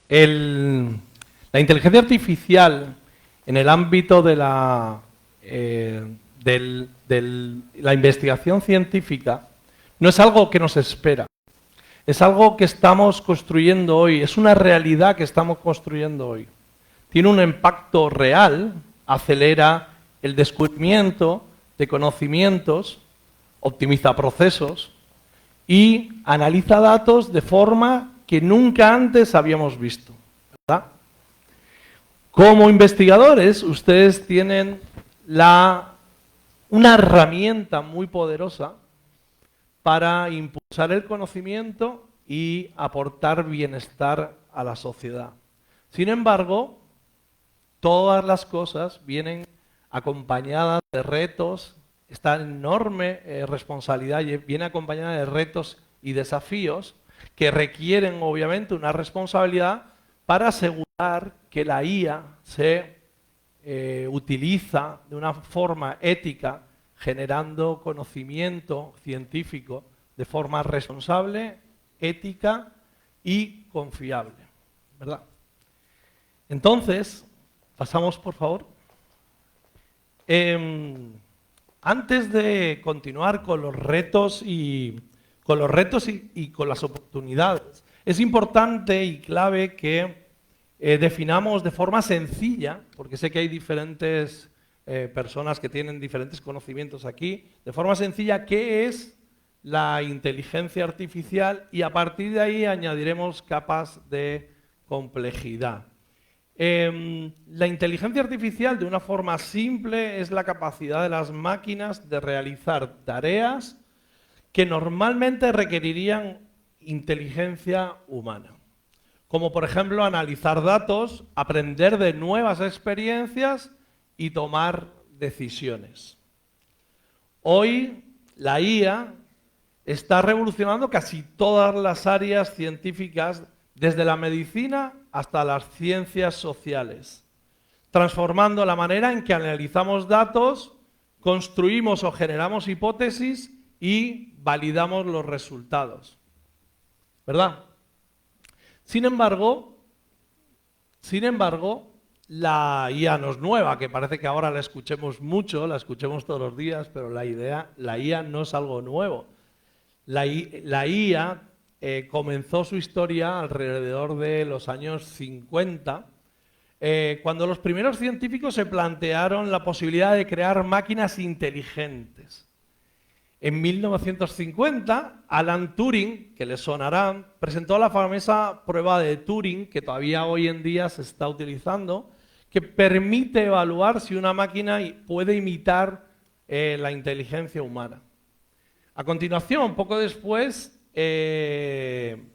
La inteligencia artificial en el ámbito de la investigación científica no es algo que nos espera, es algo que estamos construyendo hoy, es una realidad que estamos construyendo hoy. Tiene un impacto real, acelera el descubrimiento de conocimientos, optimiza procesos y analiza datos de forma que nunca antes habíamos visto, ¿verdad? Como investigadores, ustedes tienen una herramienta muy poderosa para impulsar el conocimiento y aportar bienestar a la sociedad. Sin embargo, todas las cosas vienen acompañadas de retos, esta enorme responsabilidad viene acompañada de retos y desafíos que requieren obviamente una responsabilidad para asegurar que la IA se utiliza de una forma ética, generando conocimiento científico de forma responsable, ética y confiable, ¿verdad? Entonces, pasamos por favor. Antes de continuar con los retos y con las oportunidades, es importante y clave que definamos de forma sencilla, porque sé que hay diferentes personas que tienen diferentes conocimientos aquí, de forma sencilla, qué es la inteligencia artificial y a partir de ahí añadiremos capas de complejidad. La inteligencia artificial, de una forma simple, es la capacidad de las máquinas de realizar tareas que normalmente requerirían inteligencia humana. Como por ejemplo analizar datos, aprender de nuevas experiencias y tomar decisiones. Hoy la IA está revolucionando casi todas las áreas científicas, desde la medicina hasta las ciencias sociales, transformando la manera en que analizamos datos, construimos o generamos hipótesis y validamos los resultados, ¿verdad? Sin embargo, la IA no es nueva, que parece que ahora la escuchemos mucho, la escuchemos todos los días, pero la IA no es algo nuevo. La IA comenzó su historia alrededor de los años 50, cuando los primeros científicos se plantearon la posibilidad de crear máquinas inteligentes. En 1950, Alan Turing, que les sonará, presentó la famosa prueba de Turing, que todavía hoy en día se está utilizando, que permite evaluar si una máquina puede imitar la inteligencia humana. A continuación, poco después, en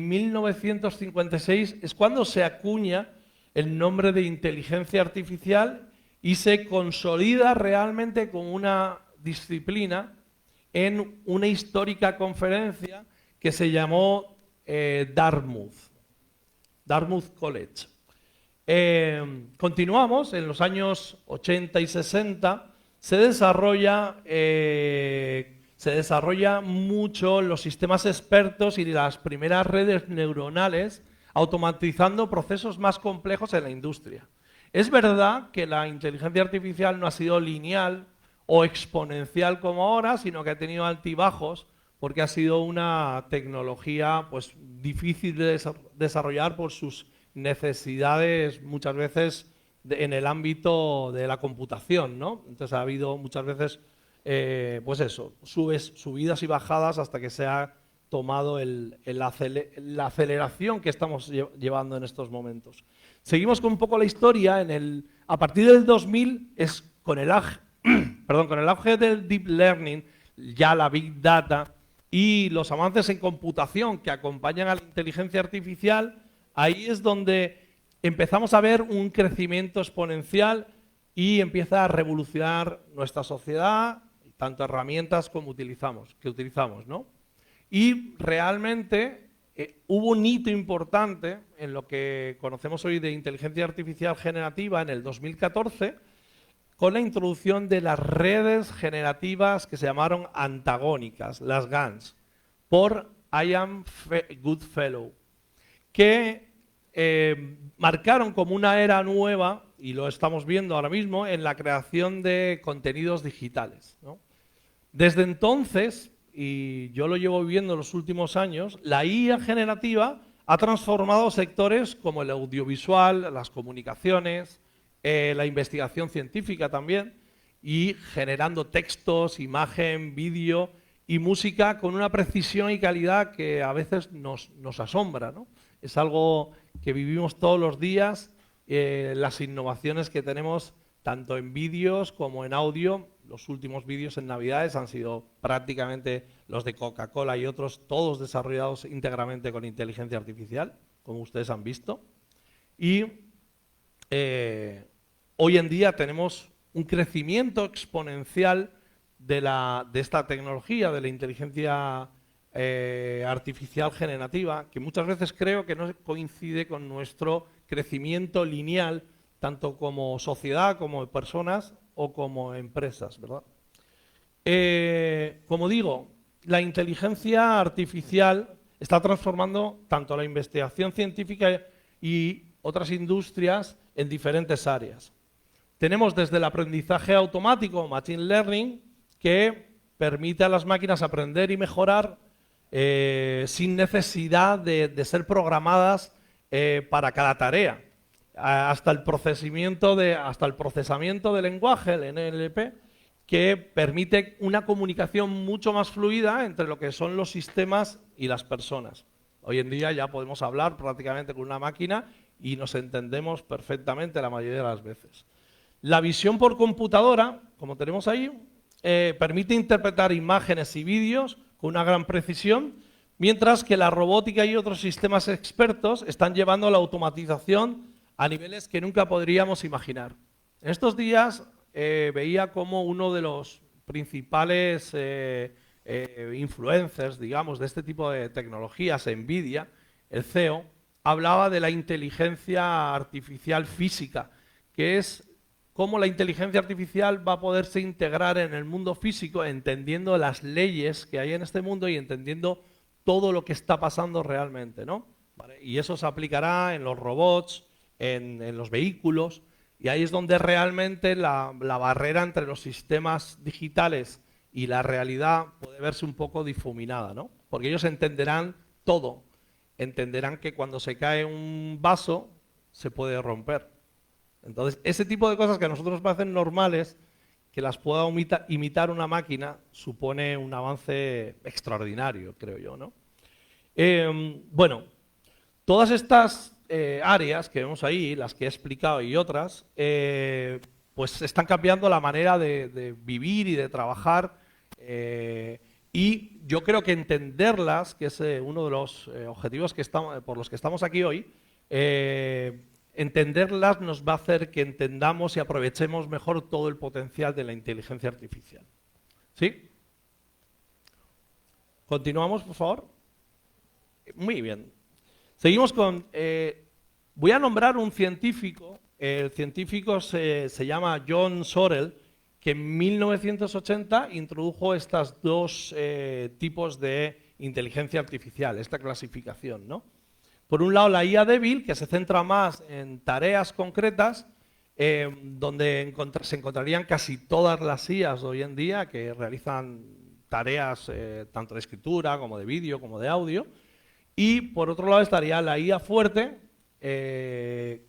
1956, es cuando se acuña el nombre de inteligencia artificial y se consolida realmente como una disciplina en una histórica conferencia que se llamó Dartmouth College. Continuamos, en los años 80 y 60 se desarrolla mucho los sistemas expertos y las primeras redes neuronales, automatizando procesos más complejos en la industria. Es verdad que la inteligencia artificial no ha sido lineal o exponencial como ahora, sino que ha tenido altibajos porque ha sido una tecnología pues, difícil de desarrollar por sus necesidades muchas veces en el ámbito de la computación, ¿no? Entonces ha habido muchas veces, pues eso, subidas y bajadas hasta que se ha tomado la aceleración que estamos llevando en estos momentos. Seguimos con un poco la historia. A partir del 2000 es con el auge del Deep Learning, ya la Big Data y los avances en computación que acompañan a la inteligencia artificial, ahí es donde empezamos a ver un crecimiento exponencial y empieza a revolucionar nuestra sociedad, tanto herramientas como que utilizamos, ¿no? Y realmente hubo un hito importante en lo que conocemos hoy de inteligencia artificial generativa en el 2014, con la introducción de las redes generativas que se llamaron antagónicas, las GANs, por Ian Goodfellow, que marcaron como una era nueva, y lo estamos viendo ahora mismo, en la creación de contenidos digitales, ¿no? Desde entonces, y yo lo llevo viviendo en los últimos años, la IA generativa ha transformado sectores como el audiovisual, las comunicaciones, la investigación científica también, y generando textos, imagen, vídeo y música con una precisión y calidad que a veces nos asombra, ¿no? Es algo que vivimos todos los días, las innovaciones que tenemos tanto en vídeos como en audio. Los últimos vídeos en Navidades han sido prácticamente los de Coca-Cola y otros, todos desarrollados íntegramente con inteligencia artificial, como ustedes han visto. Y hoy en día tenemos un crecimiento exponencial de esta tecnología, de la inteligencia artificial generativa, que muchas veces creo que no coincide con nuestro crecimiento lineal, tanto como sociedad, como personas o como empresas, ¿verdad? Como digo, la inteligencia artificial está transformando tanto la investigación científica y otras industrias en diferentes áreas. Tenemos desde el aprendizaje automático, Machine Learning, que permite a las máquinas aprender y mejorar sin necesidad de ser programadas para cada tarea. Hasta el procesamiento de lenguaje, el NLP, que permite una comunicación mucho más fluida entre lo que son los sistemas y las personas. Hoy en día ya podemos hablar prácticamente con una máquina y nos entendemos perfectamente la mayoría de las veces. La visión por computadora, como tenemos ahí, permite interpretar imágenes y vídeos con una gran precisión, mientras que la robótica y otros sistemas expertos están llevando la automatización a niveles que nunca podríamos imaginar. En estos días veía como uno de los principales influencers, digamos, de este tipo de tecnologías, NVIDIA, el CEO, hablaba de la inteligencia artificial física, que es cómo la inteligencia artificial va a poderse integrar en el mundo físico, entendiendo las leyes que hay en este mundo y entendiendo todo lo que está pasando realmente, ¿no? ¿Vale? Y eso se aplicará en los robots, en los vehículos, y ahí es donde realmente la barrera entre los sistemas digitales y la realidad puede verse un poco difuminada, ¿no? Porque ellos entenderán todo, entenderán que cuando se cae un vaso se puede romper. Entonces, ese tipo de cosas que a nosotros nos parecen normales, que las pueda imitar una máquina, supone un avance extraordinario, creo yo, ¿no? Bueno, todas estas áreas que vemos ahí, las que he explicado y otras, pues están cambiando la manera de vivir y de trabajar, y yo creo que entenderlas, que es uno de los objetivos por los que estamos aquí hoy, entenderlas nos va a hacer que entendamos y aprovechemos mejor todo el potencial de la inteligencia artificial. ¿Sí? ¿Continuamos, por favor? Muy bien. Seguimos con... voy a nombrar un científico. El científico se llama John Sorel, que en 1980 introdujo estos dos tipos de inteligencia artificial, esta clasificación, ¿no? Por un lado, la IA débil, que se centra más en tareas concretas, donde se encontrarían casi todas las IAs hoy en día que realizan tareas tanto de escritura como de vídeo como de audio. Y por otro lado estaría la IA fuerte, que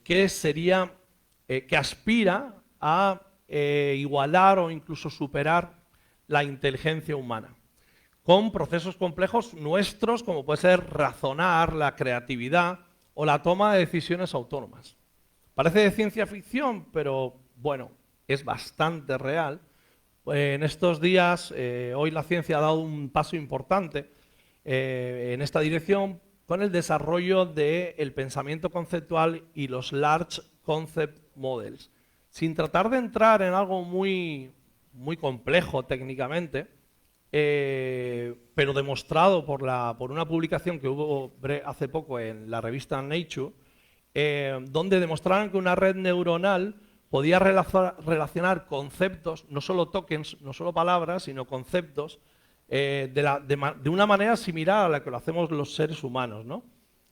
aspira a igualar o incluso superar la inteligencia humana, con procesos complejos nuestros, como puede ser razonar, la creatividad o la toma de decisiones autónomas. Parece de ciencia ficción, pero bueno, es bastante real. En estos días, hoy la ciencia ha dado un paso importante en esta dirección con el desarrollo del pensamiento conceptual y los Large Concept Models. Sin tratar de entrar en algo muy complejo técnicamente, pero demostrado por una publicación que hubo hace poco en la revista Nature, donde demostraron que una red neuronal podía relacionar conceptos, no solo tokens, no solo palabras, sino conceptos, de una manera similar a la que lo hacemos los seres humanos, ¿no?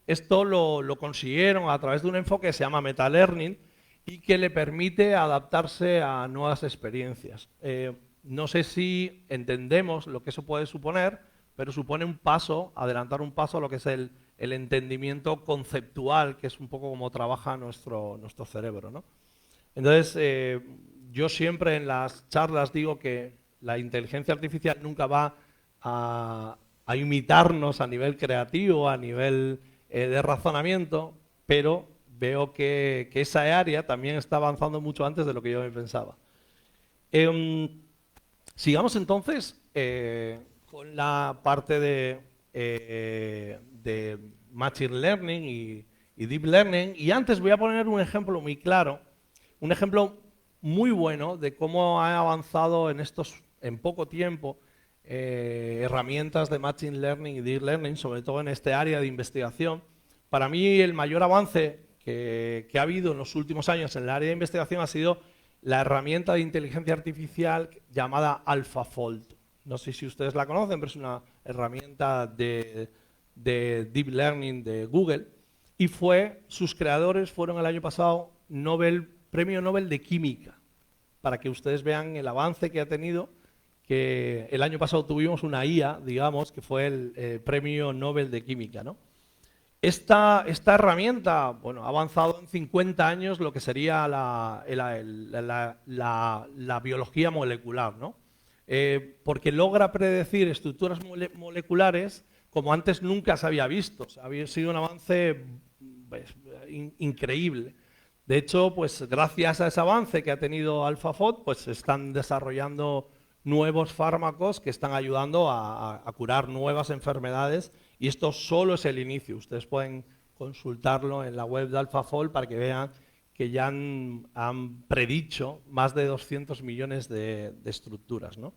Esto lo consiguieron a través de un enfoque que se llama metalearning y que le permite adaptarse a nuevas experiencias. No sé si entendemos lo que eso puede suponer, pero supone un paso, adelantar un paso a lo que es el entendimiento conceptual, que es un poco como trabaja nuestro cerebro, ¿no? Entonces, yo siempre en las charlas digo que la inteligencia artificial nunca va a imitarnos a nivel creativo, a nivel de razonamiento, pero veo que esa área también está avanzando mucho antes de lo que yo me pensaba. Sigamos entonces con la parte de Machine Learning y Deep Learning. Y antes voy a poner un ejemplo muy claro, un ejemplo muy bueno de cómo ha avanzado en poco tiempo herramientas de Machine Learning y Deep Learning, sobre todo en este área de investigación. Para mí el mayor avance que ha habido en los últimos años en el área de investigación ha sido la herramienta de inteligencia artificial llamada AlphaFold. No sé si ustedes la conocen, pero es una herramienta de Deep Learning de Google. Y sus creadores fueron el año pasado Premio Nobel de Química, para que ustedes vean el avance que ha tenido, que el año pasado tuvimos una IA, digamos, que fue el Premio Nobel de Química, ¿no? Esta herramienta, bueno, ha avanzado en 50 años lo que sería la biología molecular, ¿no? Porque logra predecir estructuras moleculares como antes nunca se había visto. O sea, había sido un avance pues, increíble. De hecho, pues gracias a ese avance que ha tenido AlphaFold, pues se están desarrollando nuevos fármacos que están ayudando a curar nuevas enfermedades, y esto solo es el inicio. Ustedes pueden consultarlo en la web de AlphaFold para que vean que ya han predicho más de 200 millones de estructuras, ¿no?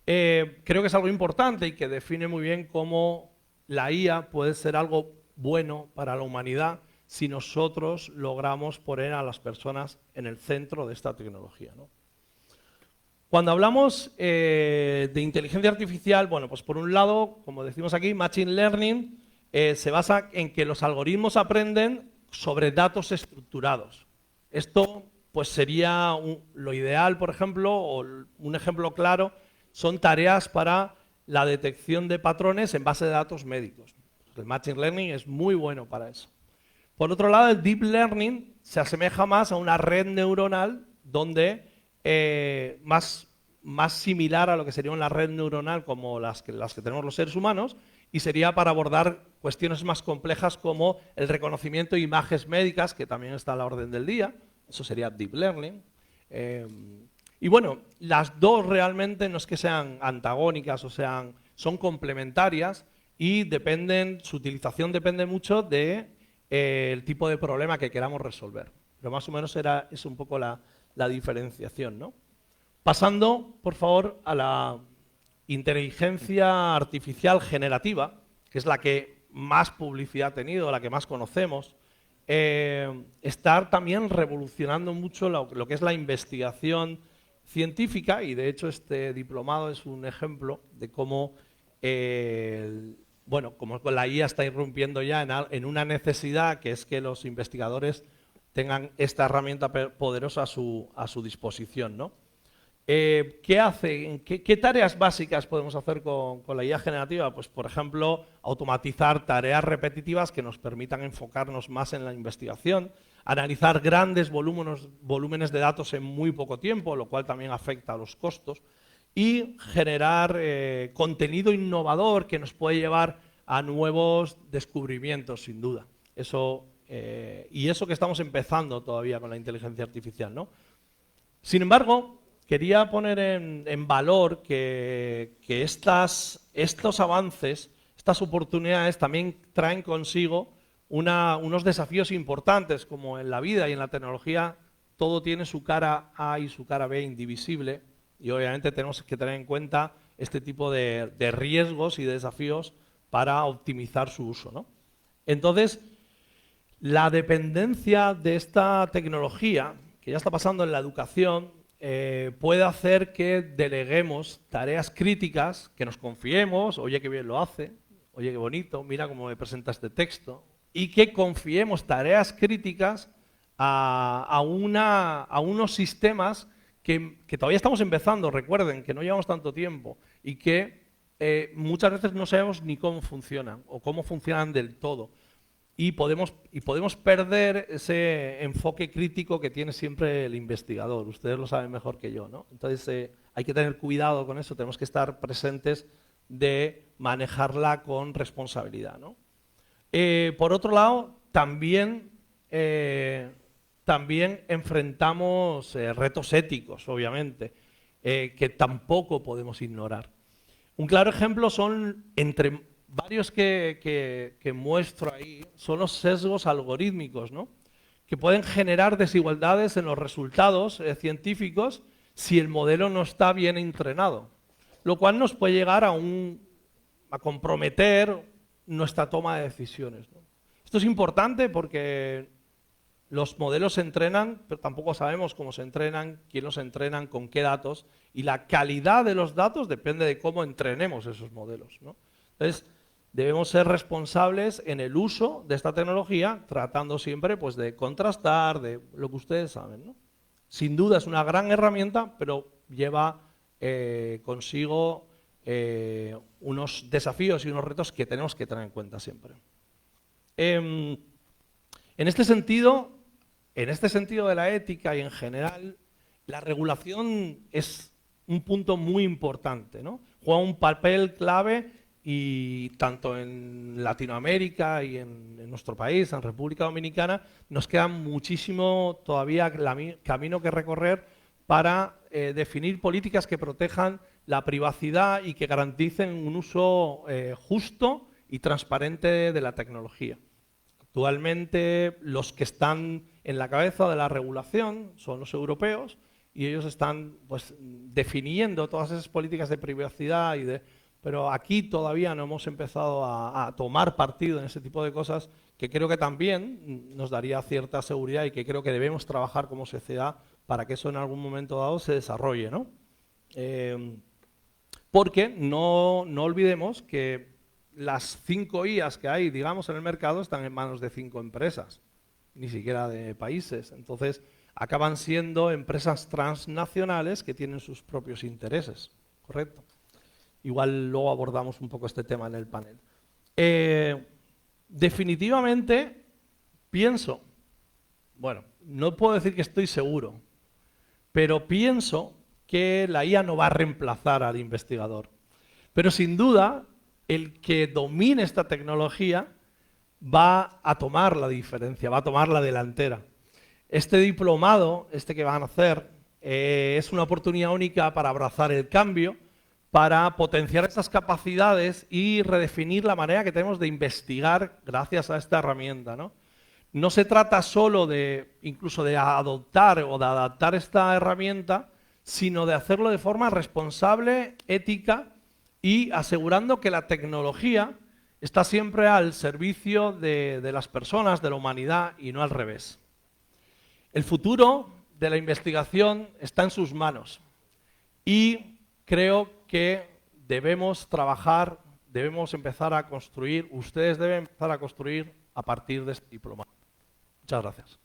Creo que es algo importante y que define muy bien cómo la IA puede ser algo bueno para la humanidad si nosotros logramos poner a las personas en el centro de esta tecnología, ¿no? Cuando hablamos de inteligencia artificial, bueno, pues por un lado, como decimos aquí, Machine Learning se basa en que los algoritmos aprenden sobre datos estructurados. Esto pues sería lo ideal, por ejemplo, o un ejemplo claro, son tareas para la detección de patrones en base de datos médicos. El Machine Learning es muy bueno para eso. Por otro lado, el Deep Learning se asemeja más a una red neuronal donde más similar a lo que sería una red neuronal como las que tenemos los seres humanos, y sería para abordar cuestiones más complejas como el reconocimiento de imágenes médicas, que también está a la orden del día. Eso sería Deep Learning. Y bueno, las dos realmente no es que sean antagónicas, son complementarias y su utilización depende mucho del tipo de problema que queramos resolver. Pero más o menos es un poco la diferenciación, ¿no? Pasando, por favor, a la inteligencia artificial generativa, que es la que más publicidad ha tenido, la que más conocemos. Está también revolucionando mucho lo que es la investigación científica, y de hecho este diplomado es un ejemplo de cómo, como la IA está irrumpiendo ya en una necesidad, que es que los investigadores tengan esta herramienta poderosa a su disposición, ¿no? ¿Qué hace? ¿Qué tareas básicas podemos hacer con la IA generativa? Pues, por ejemplo, automatizar tareas repetitivas que nos permitan enfocarnos más en la investigación, analizar grandes volúmenes de datos en muy poco tiempo, lo cual también afecta a los costos, y generar contenido innovador que nos puede llevar a nuevos descubrimientos, sin duda. Y eso que estamos empezando todavía con la inteligencia artificial, ¿no? Sin embargo, quería poner en valor que estos avances, estas oportunidades también traen consigo unos desafíos importantes, como en la vida y en la tecnología todo tiene su cara A y su cara B indivisible, y obviamente tenemos que tener en cuenta este tipo de riesgos y de desafíos para optimizar su uso, ¿no? Entonces, la dependencia de esta tecnología, que ya está pasando en la educación, puede hacer que deleguemos tareas críticas, que nos confiemos, oye, qué bien lo hace, oye, qué bonito, mira cómo me presenta este texto, y que confiemos tareas críticas a unos sistemas que todavía estamos empezando, recuerden que no llevamos tanto tiempo y que muchas veces no sabemos ni cómo funcionan o cómo funcionan del todo. Y podemos perder ese enfoque crítico que tiene siempre el investigador. Ustedes lo saben mejor que yo, ¿no? Entonces hay que tener cuidado con eso, tenemos que estar presentes de manejarla con responsabilidad, ¿no? Por otro lado, también enfrentamos retos éticos, obviamente, que tampoco podemos ignorar. Un claro ejemplo son, entre varios que muestro ahí, son los sesgos algorítmicos, ¿no? Que pueden generar desigualdades en los resultados científicos si el modelo no está bien entrenado, lo cual nos puede llegar a comprometer nuestra toma de decisiones, ¿no? Esto es importante porque los modelos se entrenan, pero tampoco sabemos cómo se entrenan, quién los entrenan, con qué datos, y la calidad de los datos depende de cómo entrenemos esos modelos, ¿no? Entonces, debemos ser responsables en el uso de esta tecnología, tratando siempre pues, de contrastar, de lo que ustedes saben, ¿no? Sin duda es una gran herramienta, pero lleva consigo unos desafíos y unos retos que tenemos que tener en cuenta siempre. En este sentido de la ética y en general, la regulación es un punto muy importante, ¿no? Juega un papel clave y tanto en Latinoamérica y en nuestro país, en República Dominicana, nos queda muchísimo todavía camino que recorrer para definir políticas que protejan la privacidad y que garanticen un uso justo y transparente de la tecnología. Actualmente los que están en la cabeza de la regulación son los europeos y ellos están pues, definiendo todas esas políticas de privacidad pero aquí todavía no hemos empezado a tomar partido en ese tipo de cosas que creo que también nos daría cierta seguridad y que creo que debemos trabajar como sociedad para que eso en algún momento dado se desarrolle, ¿no? Porque no olvidemos que las 5 IAs que hay, digamos, en el mercado están en manos de 5 empresas, ni siquiera de países. Entonces, acaban siendo empresas transnacionales que tienen sus propios intereses, ¿correcto? Igual luego abordamos un poco este tema en el panel. Definitivamente, pienso, bueno, no puedo decir que estoy seguro, pero pienso que la IA no va a reemplazar al investigador. Pero sin duda, el que domine esta tecnología va a tomar la diferencia, va a tomar la delantera. Este diplomado, que van a hacer, es una oportunidad única para abrazar el cambio, para potenciar estas capacidades y redefinir la manera que tenemos de investigar gracias a esta herramienta, ¿no? No se trata solo incluso de adoptar o de adaptar esta herramienta, sino de hacerlo de forma responsable, ética y asegurando que la tecnología está siempre al servicio de las personas, de la humanidad y no al revés. El futuro de la investigación está en sus manos y creo que debemos trabajar, debemos empezar a construir, ustedes deben empezar a construir a partir de este diplomado. Muchas gracias.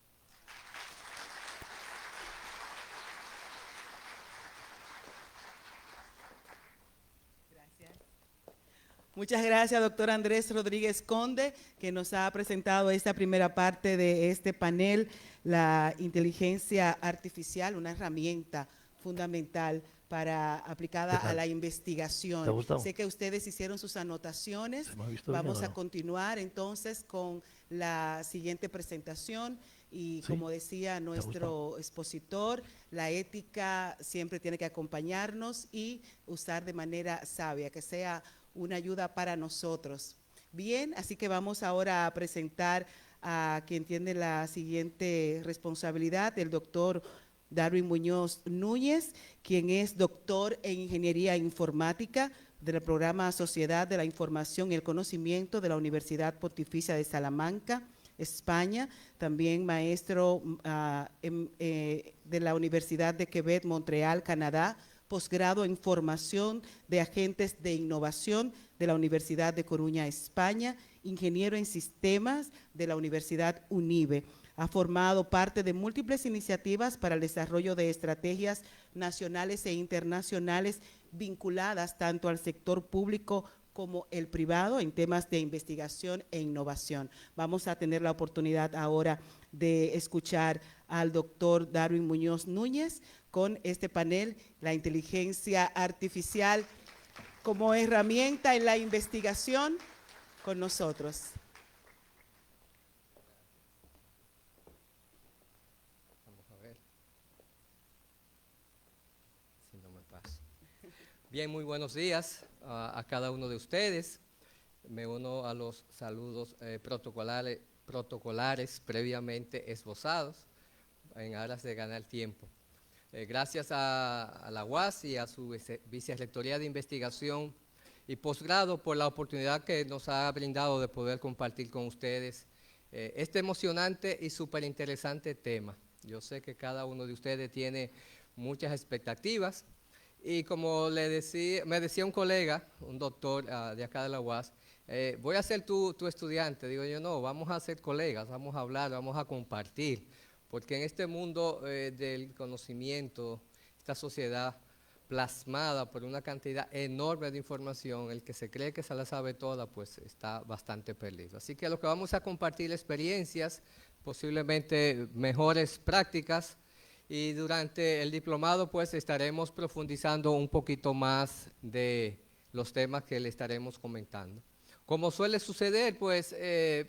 Muchas gracias, doctor Andrés Rodríguez Conde, que nos ha presentado esta primera parte de este panel, la inteligencia artificial, una herramienta fundamental aplicada a la investigación. ¿Te ha gustado? Sé que ustedes hicieron sus anotaciones. Vamos a continuar entonces con la siguiente presentación. Y como decía nuestro expositor, la ética siempre tiene que acompañarnos y usar de manera sabia, que sea una ayuda para nosotros. Bien, así que vamos ahora a presentar a quien tiene la siguiente responsabilidad, el doctor Darwin Muñoz Núñez, quien es doctor en Ingeniería Informática del programa Sociedad de la Información y el Conocimiento de la Universidad Pontificia de Salamanca, España, también maestro de la Universidad de Quebec, Montreal, Canadá, posgrado en formación de agentes de innovación de la Universidad de Coruña, España, ingeniero en sistemas de la Universidad UNIBE. Ha formado parte de múltiples iniciativas para el desarrollo de estrategias nacionales e internacionales vinculadas tanto al sector público como el privado en temas de investigación e innovación. Vamos a tener la oportunidad ahora de escuchar al doctor Darwin Muñoz Núñez con este panel, la inteligencia artificial como herramienta en la investigación, con nosotros. Vamos a ver si no me paso. Bien, muy buenos días a cada uno de ustedes. Me uno a los saludos protocolares previamente esbozados en aras de ganar tiempo. Gracias a la UAS y a su Vicerrectoría de Investigación y Posgrado por la oportunidad que nos ha brindado de poder compartir con ustedes este emocionante y súper interesante tema. Yo sé que cada uno de ustedes tiene muchas expectativas y como me decía un colega, un doctor de acá de la UAS, voy a ser tu estudiante. Digo yo, no, vamos a ser colegas, vamos a hablar, vamos a compartir, porque en este mundo del conocimiento, esta sociedad plasmada por una cantidad enorme de información, el que se cree que se la sabe toda, pues está bastante perdido. Así que lo que vamos a compartir experiencias, posiblemente mejores prácticas, y durante el diplomado pues estaremos profundizando un poquito más de los temas que le estaremos comentando. Como suele suceder, pues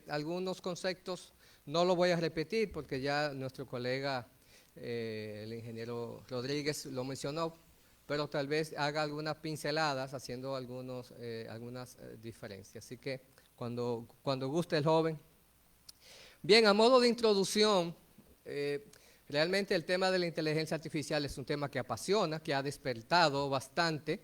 algunos conceptos no los voy a repetir porque ya nuestro colega, el ingeniero Rodríguez, lo mencionó, pero tal vez haga algunas pinceladas haciendo algunas diferencias. Así que cuando guste el joven. Bien, a modo de introducción, realmente el tema de la inteligencia artificial es un tema que apasiona, que ha despertado bastante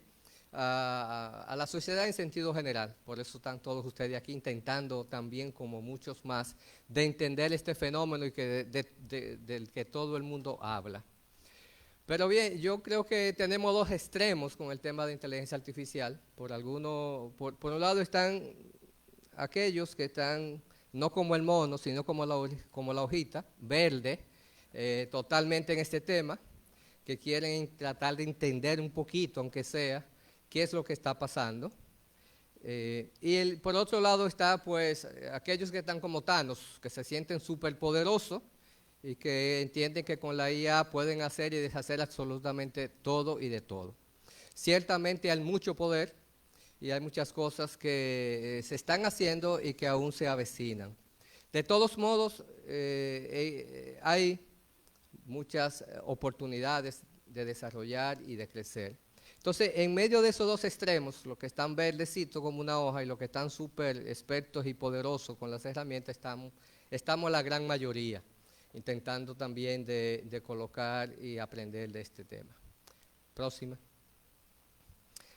a la sociedad en sentido general. Por eso están todos ustedes aquí intentando también, como muchos más, de entender este fenómeno y del que todo el mundo habla. Pero bien, yo creo que tenemos dos extremos con el tema de inteligencia artificial. Por un lado están aquellos que están no como el mono, sino como la hojita verde, totalmente en este tema, que quieren tratar de entender un poquito, aunque sea, qué es lo que está pasando. Por otro lado está pues aquellos que están como Thanos, que se sienten súper poderosos y que entienden que con la IA pueden hacer y deshacer absolutamente todo y de todo. Ciertamente hay mucho poder y hay muchas cosas que se están haciendo y que aún se avecinan. De todos modos, hay muchas oportunidades de desarrollar y de crecer. Entonces, en medio de esos dos extremos, los que están verdecitos como una hoja y los que están súper expertos y poderosos con las herramientas, estamos la gran mayoría, intentando también de colocar y aprender de este tema. Próxima.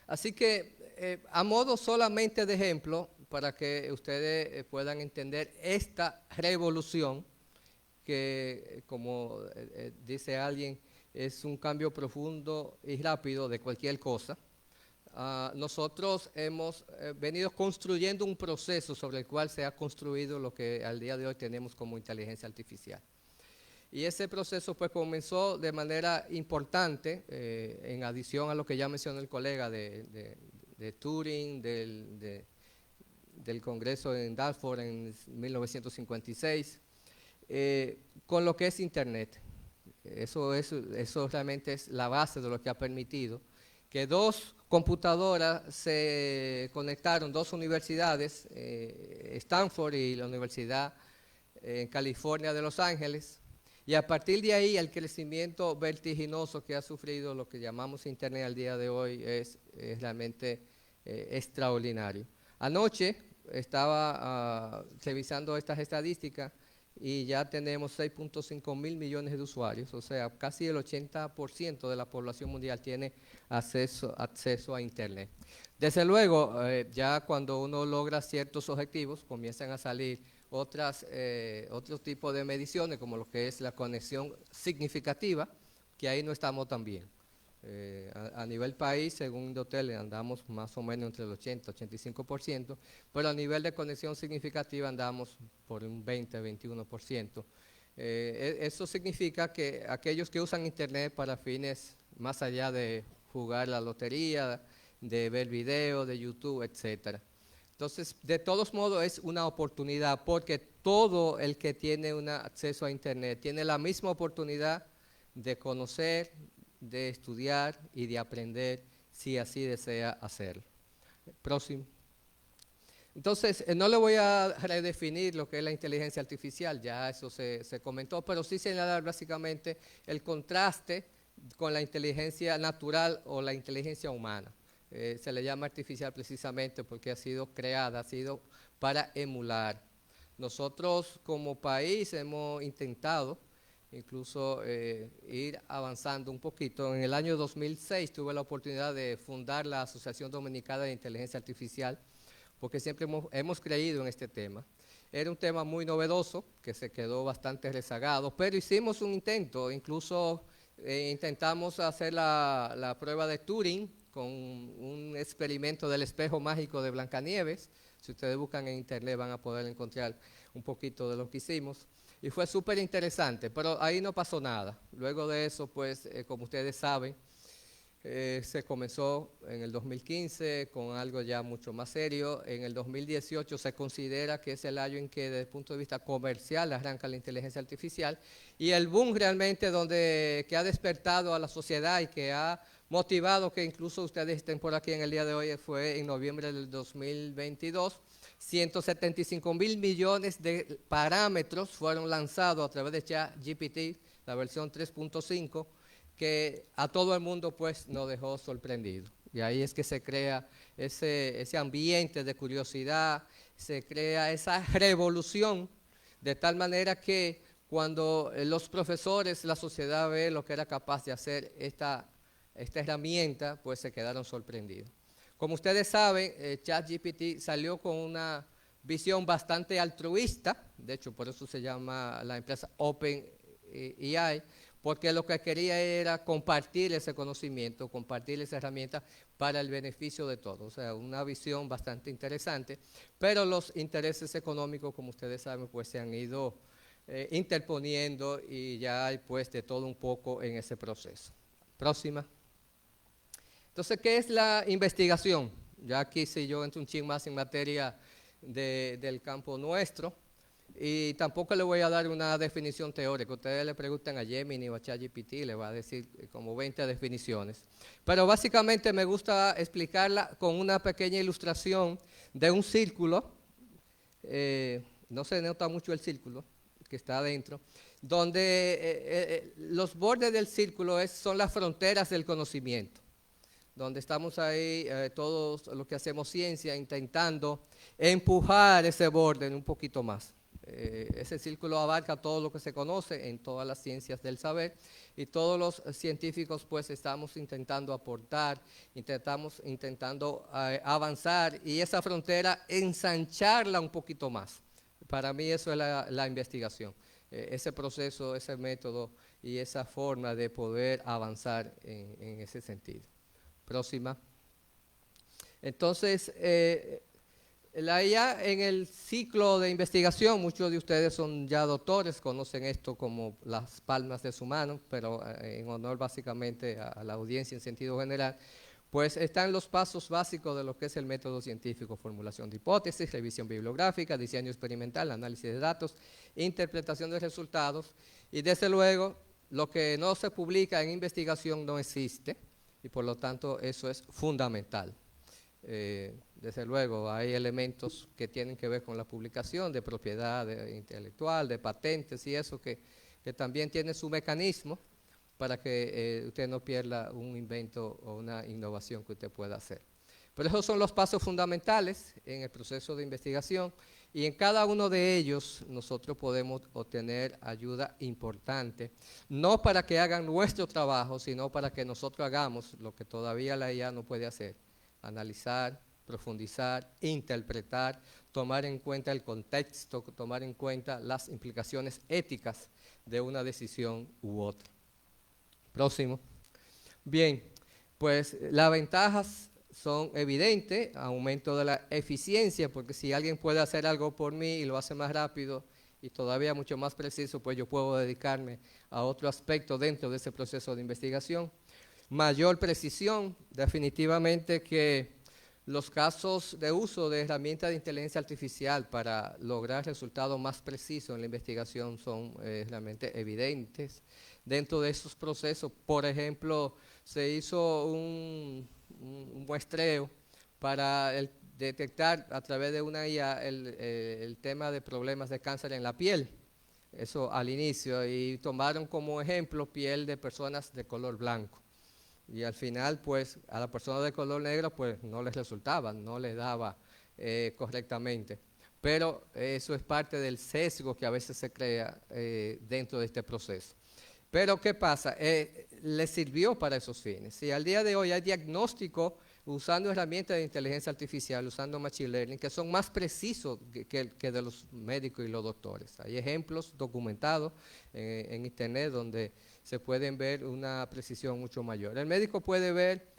Así que, a modo solamente de ejemplo, para que ustedes puedan entender esta revolución, que como dice alguien, es un cambio profundo y rápido de cualquier cosa. Nosotros hemos venido construyendo un proceso sobre el cual se ha construido lo que al día de hoy tenemos como inteligencia artificial. Y ese proceso pues comenzó de manera importante, en adición a lo que ya mencionó el colega de Turing, del Congreso en Dartford en 1956, con lo que es Internet. Eso realmente es la base de lo que ha permitido que dos computadoras se conectaron, dos universidades, Stanford y la Universidad en California de Los Ángeles, y a partir de ahí el crecimiento vertiginoso que ha sufrido lo que llamamos Internet al día de hoy es realmente extraordinario. Anoche estaba revisando estas estadísticas y ya tenemos 6.5 mil millones de usuarios, o sea, casi el 80% de la población mundial tiene acceso a Internet. Desde luego, ya cuando uno logra ciertos objetivos, comienzan a salir otro tipo de mediciones, como lo que es la conexión significativa, que ahí no estamos tan bien. A nivel país, según Indotel, andamos más o menos entre el 80-85%, pero a nivel de conexión significativa andamos por un 20-21%. Eso significa que aquellos que usan Internet para fines más allá de jugar la lotería, de ver videos de YouTube, etcétera. Entonces, de todos modos, es una oportunidad, porque todo el que tiene un acceso a Internet tiene la misma oportunidad de conocer, de estudiar y de aprender, si así desea hacerlo. Próximo. Entonces, no le voy a redefinir lo que es la inteligencia artificial, ya eso se comentó, pero sí señalar básicamente el contraste con la inteligencia natural o la inteligencia humana. Se le llama artificial precisamente porque ha sido creada, ha sido para emular. Nosotros como país hemos intentado incluso ir avanzando un poquito. En el año 2006 tuve la oportunidad de fundar la Asociación Dominicana de Inteligencia Artificial, porque siempre hemos creído en este tema. Era un tema muy novedoso, que se quedó bastante rezagado, pero hicimos un intento, incluso intentamos hacer la prueba de Turing con un experimento del espejo mágico de Blancanieves. Si ustedes buscan en internet van a poder encontrar un poquito de lo que hicimos. Y fue súper interesante, pero ahí no pasó nada. Luego de eso, pues, como ustedes saben, se comenzó en el 2015 con algo ya mucho más serio. En el 2018 se considera que es el año en que desde el punto de vista comercial arranca la inteligencia artificial, y el boom realmente que ha despertado a la sociedad y que ha motivado que incluso ustedes estén por aquí en el día de hoy fue en noviembre del 2022. 175.000 millones de parámetros fueron lanzados a través de ChatGPT, la versión 3.5, que a todo el mundo pues nos dejó sorprendido. Y ahí es que se crea ese ambiente de curiosidad, se crea esa revolución, de tal manera que cuando los profesores, la sociedad ve lo que era capaz de hacer esta herramienta, pues se quedaron sorprendidos. Como ustedes saben, ChatGPT salió con una visión bastante altruista, de hecho por eso se llama la empresa OpenAI, porque lo que quería era compartir ese conocimiento, compartir esa herramienta para el beneficio de todos. O sea, una visión bastante interesante, pero los intereses económicos, como ustedes saben, pues se han ido interponiendo y ya hay pues de todo un poco en ese proceso. Próxima. Entonces, ¿qué es la investigación? Ya aquí sí yo entro un ching más en materia del campo nuestro, y tampoco le voy a dar una definición teórica. Ustedes le preguntan a Gemini o a ChatGPT, le va a decir como 20 definiciones. Pero básicamente me gusta explicarla con una pequeña ilustración de un círculo, no se nota mucho el círculo que está adentro, donde los bordes del círculo son las fronteras del conocimiento, donde estamos ahí todos los que hacemos ciencia intentando empujar ese borde un poquito más. Ese círculo abarca todo lo que se conoce en todas las ciencias del saber, y todos los científicos pues estamos intentando aportar, intentando avanzar y esa frontera ensancharla un poquito más. Para mí eso es la investigación, ese proceso, ese método y esa forma de poder avanzar en ese sentido. Próxima. Entonces, la IA en el ciclo de investigación, muchos de ustedes son ya doctores, conocen esto como las palmas de su mano, pero en honor básicamente a la audiencia en sentido general, pues están los pasos básicos de lo que es el método científico: formulación de hipótesis, revisión bibliográfica, diseño experimental, análisis de datos, interpretación de resultados, y desde luego lo que no se publica en investigación no existe, y por lo tanto eso es fundamental. Desde luego hay elementos que tienen que ver con la publicación de propiedad intelectual, de patentes y eso que también tiene su mecanismo para que usted no pierda un invento o una innovación que usted pueda hacer. Pero esos son los pasos fundamentales en el proceso de investigación, y en cada uno de ellos nosotros podemos obtener ayuda importante, no para que hagan nuestro trabajo, sino para que nosotros hagamos lo que todavía la IA no puede hacer: analizar, profundizar, interpretar, tomar en cuenta el contexto, tomar en cuenta las implicaciones éticas de una decisión u otra. Próximo. Bien, pues las ventajas son evidentes, aumento de la eficiencia, porque si alguien puede hacer algo por mí y lo hace más rápido y todavía mucho más preciso, pues yo puedo dedicarme a otro aspecto dentro de ese proceso de investigación. Mayor precisión, definitivamente que los casos de uso de herramientas de inteligencia artificial para lograr resultados más precisos en la investigación son realmente evidentes. Dentro de esos procesos, por ejemplo, se hizo un muestreo para detectar a través de una IA el tema de problemas de cáncer en la piel, eso al inicio, y tomaron como ejemplo piel de personas de color blanco. Y al final, pues, a la persona de color negro, pues, no les resultaba, no les daba correctamente. Pero eso es parte del sesgo que a veces se crea dentro de este proceso. Pero, ¿qué pasa? Le sirvió para esos fines. Si al día de hoy hay diagnóstico usando herramientas de inteligencia artificial, usando machine learning, que son más precisos que de los médicos y los doctores. Hay ejemplos documentados en internet donde se pueden ver una precisión mucho mayor. El médico puede ver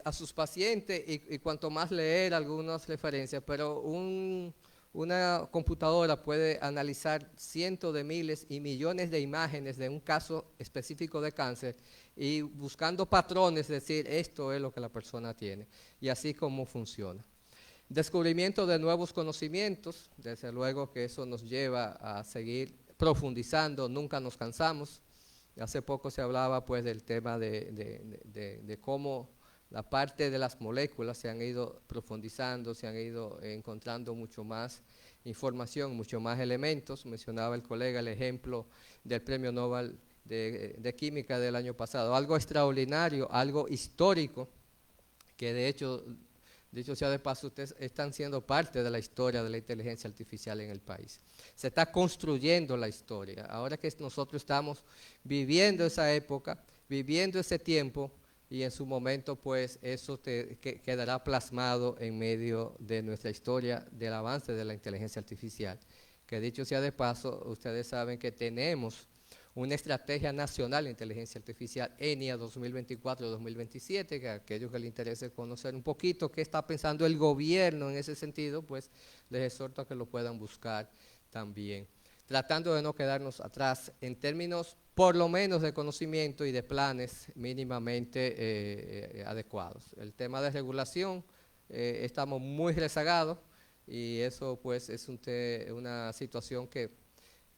a sus pacientes y cuanto más leer algunas referencias, pero una computadora puede analizar cientos de miles y millones de imágenes de un caso específico de cáncer y buscando patrones, decir, esto es lo que la persona tiene, y así como funciona. Descubrimiento de nuevos conocimientos, desde luego que eso nos lleva a seguir profundizando, nunca nos cansamos. Hace poco se hablaba pues del tema de cómo la parte de las moléculas se han ido profundizando, se han ido encontrando mucho más información, mucho más elementos. Mencionaba el colega el ejemplo del Premio Nobel de Química del año pasado. Algo extraordinario, algo histórico, que de hecho, dicho sea de paso, ustedes están siendo parte de la historia de la inteligencia artificial en el país. Se está construyendo la historia. Ahora que nosotros estamos viviendo esa época, viviendo ese tiempo, y en su momento, pues, eso quedará plasmado en medio de nuestra historia del avance de la inteligencia artificial. Que dicho sea de paso, ustedes saben que tenemos una estrategia nacional de inteligencia artificial, ENIA 2024-2027, que a aquellos que les interese conocer un poquito qué está pensando el gobierno en ese sentido, pues les exhorto a que lo puedan buscar también, tratando de no quedarnos atrás en términos por lo menos de conocimiento y de planes mínimamente adecuados. El tema de regulación, estamos muy rezagados y eso pues es una situación que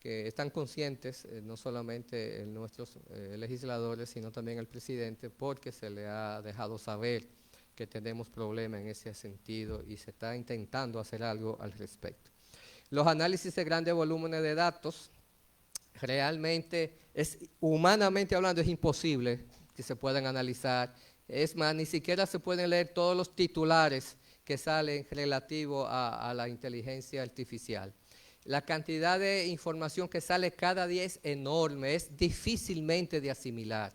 están conscientes, no solamente nuestros legisladores, sino también el presidente, porque se le ha dejado saber que tenemos problemas en ese sentido y se está intentando hacer algo al respecto. Los análisis de grandes volúmenes de datos, realmente, humanamente hablando, es imposible que se puedan analizar. Es más, ni siquiera se pueden leer todos los titulares que salen relativos a la inteligencia artificial. La cantidad de información que sale cada día es enorme, es difícilmente de asimilar.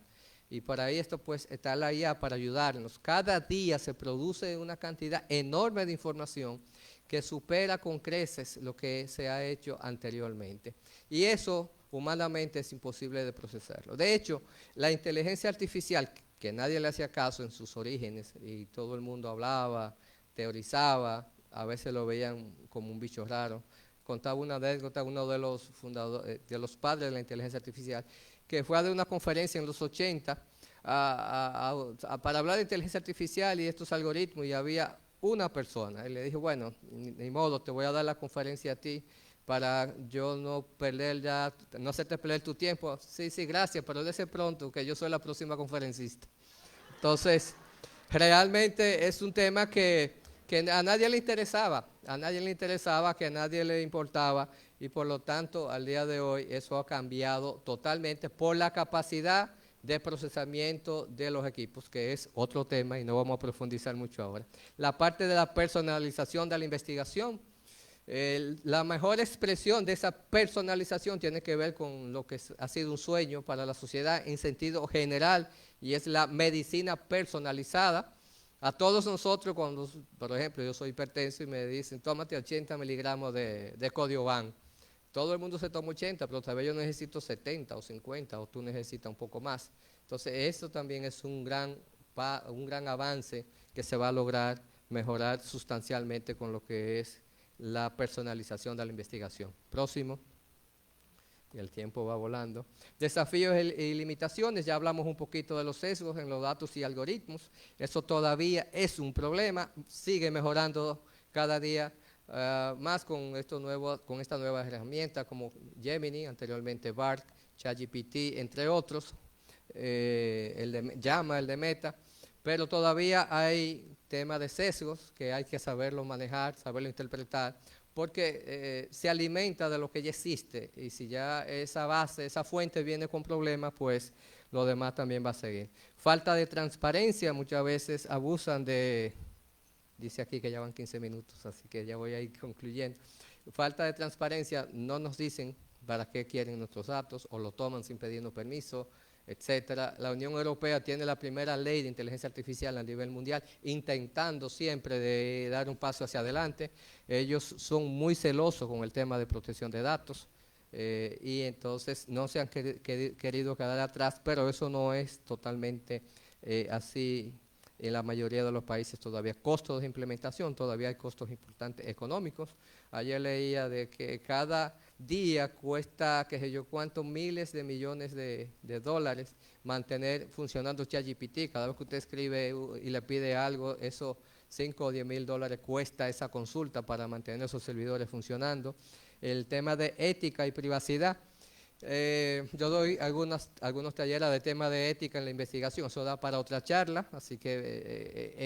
Y para esto pues está la IA para ayudarnos. Cada día se produce una cantidad enorme de información que supera con creces lo que se ha hecho anteriormente. Y eso humanamente es imposible de procesarlo. De hecho, la inteligencia artificial, que nadie le hacía caso en sus orígenes y todo el mundo hablaba, teorizaba, a veces lo veían como un bicho raro. Contaba una anécdota uno de los fundadores, de los padres de la inteligencia artificial, que fue a dar una conferencia en los 80 para hablar de inteligencia artificial y estos algoritmos, y había una persona. Y le dijo, bueno, ni modo, te voy a dar la conferencia a ti para yo no hacerte perder tu tiempo. Sí, gracias, pero dése pronto que yo soy la próxima conferencista. Entonces, realmente es un tema que a nadie le interesaba, que a nadie le importaba, y por lo tanto al día de hoy eso ha cambiado totalmente por la capacidad de procesamiento de los equipos, que es otro tema y no vamos a profundizar mucho ahora. La parte de la personalización de la investigación, la mejor expresión de esa personalización tiene que ver con lo que ha sido un sueño para la sociedad en sentido general, y es la medicina personalizada. A todos nosotros, cuando, por ejemplo, yo soy hipertenso y me dicen, tómate 80 miligramos de Codiovan. Todo el mundo se toma 80, pero tal vez yo necesito 70 o 50, o tú necesitas un poco más. Entonces, eso también es un gran un gran avance que se va a lograr mejorar sustancialmente con lo que es la personalización de la investigación. Próximo. Y el tiempo va volando. Desafíos y limitaciones, ya hablamos un poquito de los sesgos en los datos y algoritmos. Eso todavía es un problema, sigue mejorando cada día más con esta nueva herramienta como Gemini, anteriormente BARC, ChatGPT, entre otros, Llama, el de Meta, pero todavía hay temas de sesgos que hay que saberlo manejar, saberlo interpretar, porque se alimenta de lo que ya existe, y si ya esa base, esa fuente viene con problemas, pues lo demás también va a seguir. Falta de transparencia, muchas veces abusan de, dice aquí que ya van 15 minutos, así que ya voy a ir concluyendo. Falta de transparencia, no nos dicen para qué quieren nuestros datos, o lo toman sin pedirnos permiso, etcétera. La Unión Europea tiene la primera ley de inteligencia artificial a nivel mundial, intentando siempre de dar un paso hacia adelante. Ellos son muy celosos con el tema de protección de datos, y entonces no se han querido quedar atrás, pero eso no es totalmente así en la mayoría de los países todavía. Costos de implementación, todavía hay costos importantes económicos. Ayer leía de que cada día cuesta, qué sé yo, cuántos miles de millones de dólares mantener funcionando ChatGPT. Cada vez que usted escribe y le pide algo, eso 5 o 10 mil dólares cuesta esa consulta para mantener esos servidores funcionando. El tema de ética y privacidad. Yo doy algunos talleres de tema de ética en la investigación, eso da para otra charla, así que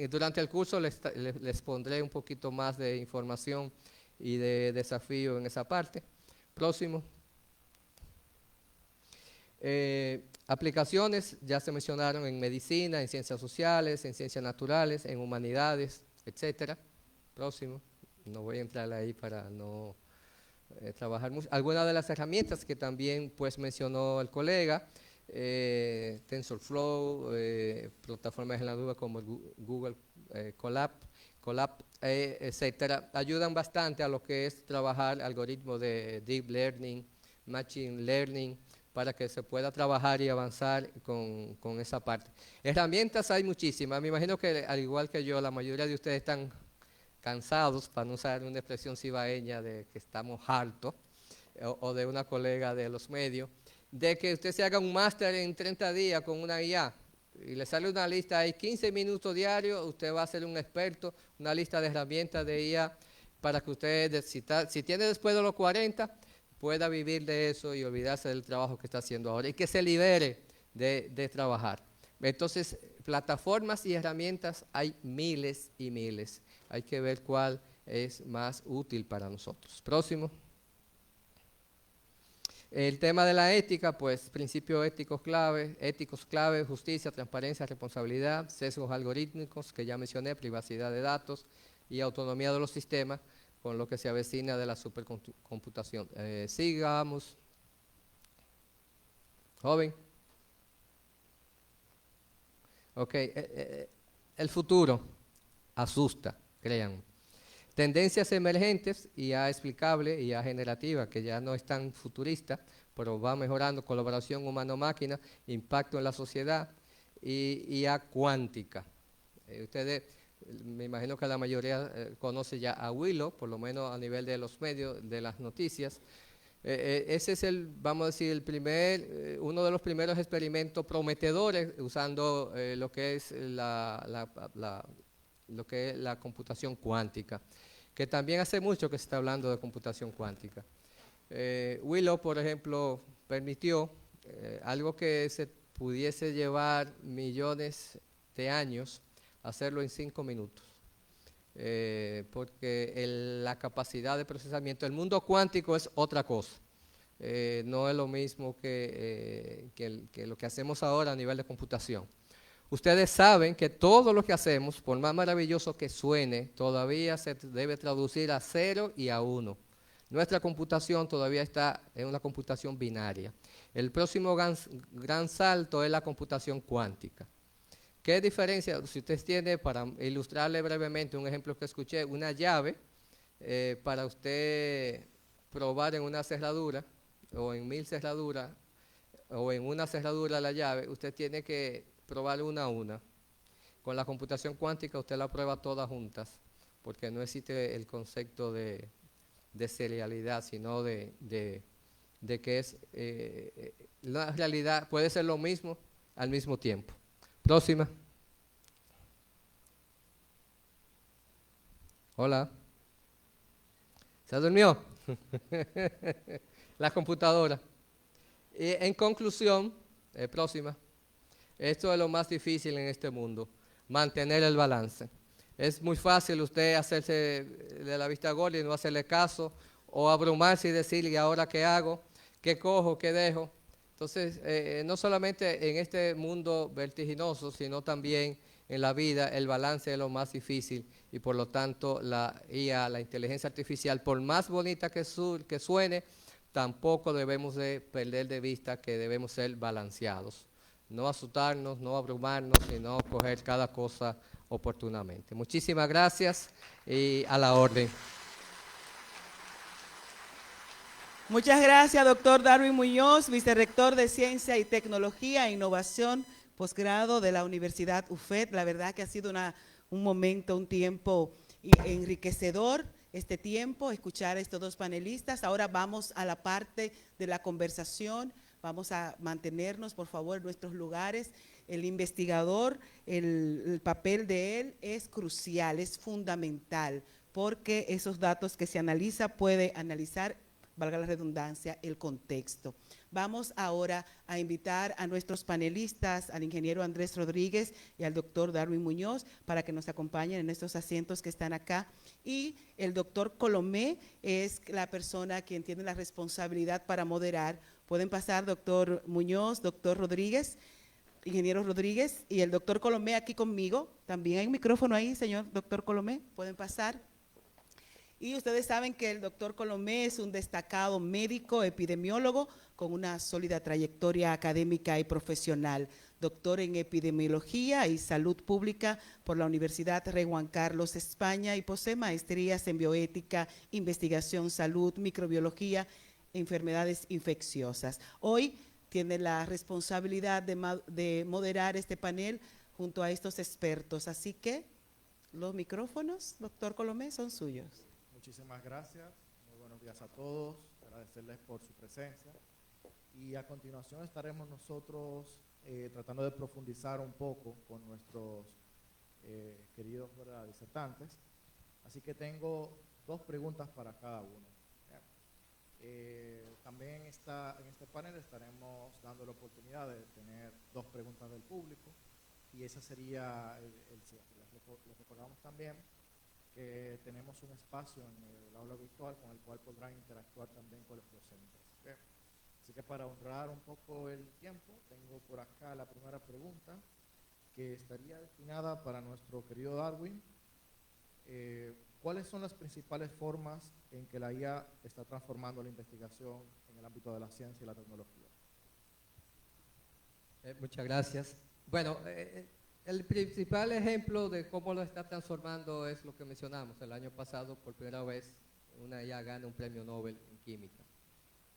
durante el curso les pondré un poquito más de información y de desafío en esa parte. Próximo. Aplicaciones, ya se mencionaron en medicina, en ciencias sociales, en ciencias naturales, en humanidades, etcétera. Próximo. No voy a entrar ahí para no trabajar mucho. Algunas de las herramientas que también pues mencionó el colega, TensorFlow, plataformas en la nube como Google Colab, etcétera, ayudan bastante a lo que es trabajar algoritmos de Deep Learning, Machine Learning, para que se pueda trabajar y avanzar con esa parte. Herramientas hay muchísimas, me imagino que al igual que yo, la mayoría de ustedes están cansados, para no usar una expresión cibaeña de que estamos hartos, o de una colega de los medios, de que usted se haga un máster en 30 días con una IA, y le sale una lista, hay 15 minutos diarios, usted va a ser un experto, una lista de herramientas de IA, para que usted, si tiene después de los 40, pueda vivir de eso y olvidarse del trabajo que está haciendo ahora, y que se libere de trabajar. Entonces, plataformas y herramientas hay miles y miles. Hay que ver cuál es más útil para nosotros. Próximo. El tema de la ética, pues principios éticos clave, justicia, transparencia, responsabilidad, sesgos algorítmicos, que ya mencioné, privacidad de datos y autonomía de los sistemas, con lo que se avecina de la supercomputación. Sigamos. Joven. Ok, el futuro asusta, crean. Tendencias emergentes, IA explicable, IA generativa, que ya no es tan futurista, pero va mejorando, colaboración humano-máquina, impacto en la sociedad, y IA cuántica. Ustedes, me imagino que la mayoría conoce ya a Willow, por lo menos a nivel de los medios, de las noticias. Ese es vamos a decir, uno de los primeros experimentos prometedores usando lo que es la computación cuántica, que también hace mucho que se está hablando de computación cuántica. Willow, por ejemplo, permitió algo que se pudiese llevar millones de años, hacerlo en 5 minutos. Porque la capacidad de procesamiento, el mundo cuántico es otra cosa, no es lo mismo que lo que hacemos ahora a nivel de computación. Ustedes saben que todo lo que hacemos, por más maravilloso que suene, todavía se debe traducir a 0 y a 1. Nuestra computación todavía está en una computación binaria. El próximo gran salto es la computación cuántica. ¿Qué diferencia? Si usted tiene, para ilustrarle brevemente un ejemplo que escuché, una llave, para usted probar en una cerradura, o en 1000 cerraduras, o en una cerradura la llave, usted tiene que probar una a una. Con la computación cuántica usted la prueba todas juntas, porque no existe el concepto de serialidad, sino de que es la realidad, puede ser lo mismo al mismo tiempo. Próxima. Hola. ¿Se durmió? La computadora. En conclusión, próxima. Esto es lo más difícil en este mundo, mantener el balance. Es muy fácil usted hacerse de la vista gorda y no hacerle caso, o abrumarse y decir, ¿y ahora qué hago? ¿Qué cojo? ¿Qué dejo? Entonces, no solamente en este mundo vertiginoso, sino también en la vida, el balance es lo más difícil y por lo tanto la IA, la inteligencia artificial, por más bonita que suene, tampoco debemos de perder de vista que debemos ser balanceados. No asustarnos, no abrumarnos, sino coger cada cosa oportunamente. Muchísimas gracias y a la orden. Muchas gracias, doctor Darwin Muñoz, vicerrector de Ciencia y Tecnología e Innovación, posgrado de la Universidad UFED. La verdad que ha sido un momento, un tiempo enriquecedor, este tiempo, escuchar a estos dos panelistas. Ahora vamos a la parte de la conversación. Vamos a mantenernos, por favor, en nuestros lugares. El investigador, el papel de él es crucial, es fundamental, porque esos datos que se analiza puede analizar, valga la redundancia, el contexto. Vamos ahora a invitar a nuestros panelistas, al ingeniero Andrés Rodríguez y al doctor Darwin Muñoz, para que nos acompañen en estos asientos que están acá. Y el doctor Colomé es la persona quien tiene la responsabilidad para moderar. Pueden pasar, doctor Muñoz, doctor Rodríguez, ingeniero Rodríguez, y el doctor Colomé aquí conmigo. También hay un micrófono ahí, señor doctor Colomé, pueden pasar. Y ustedes saben que el doctor Colomé es un destacado médico epidemiólogo con una sólida trayectoria académica y profesional. Doctor en epidemiología y salud pública por la Universidad Rey Juan Carlos, España, y posee maestrías en bioética, investigación, salud, microbiología, enfermedades infecciosas. Hoy tiene la responsabilidad de moderar este panel junto a estos expertos. Así que los micrófonos, doctor Colomé, son suyos. Muchísimas gracias, muy buenos días a todos, agradecerles por su presencia y a continuación estaremos nosotros tratando de profundizar un poco con nuestros queridos disertantes, así que tengo dos preguntas para cada uno. También en este panel estaremos dando la oportunidad de tener dos preguntas del público y ese sería el cierre. Les recordamos también que tenemos un espacio en el aula virtual con el cual podrán interactuar también con los docentes. ¿Okay? Así que para honrar un poco el tiempo, tengo por acá la primera pregunta que estaría destinada para nuestro querido Darwin. ¿Cuáles son las principales formas en que la IA está transformando la investigación en el ámbito de la ciencia y la tecnología? Muchas gracias. Bueno, el principal ejemplo de cómo lo está transformando es lo que mencionamos. El año pasado, por primera vez, una IA gana un premio Nobel en química.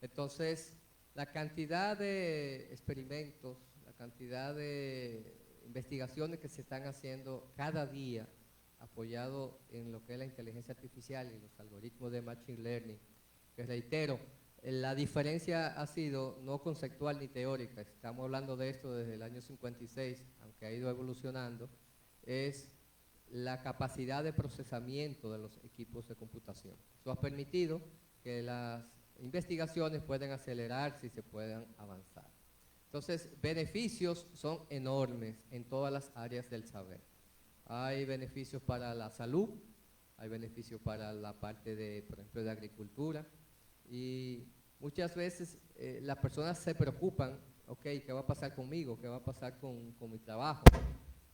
Entonces, la cantidad de experimentos, la cantidad de investigaciones que se están haciendo cada día, apoyado en lo que es la inteligencia artificial y los algoritmos de Machine Learning, que reitero, la diferencia ha sido no conceptual ni teórica, estamos hablando de esto desde el año 56, aunque ha ido evolucionando, es la capacidad de procesamiento de los equipos de computación. Eso ha permitido que las investigaciones puedan acelerarse y se puedan avanzar. Entonces, beneficios son enormes en todas las áreas del saber. Hay beneficios para la salud, hay beneficios para la parte de, por ejemplo, de agricultura, y muchas veces las personas se preocupan, ok, ¿qué va a pasar conmigo? ¿Qué va a pasar con mi trabajo?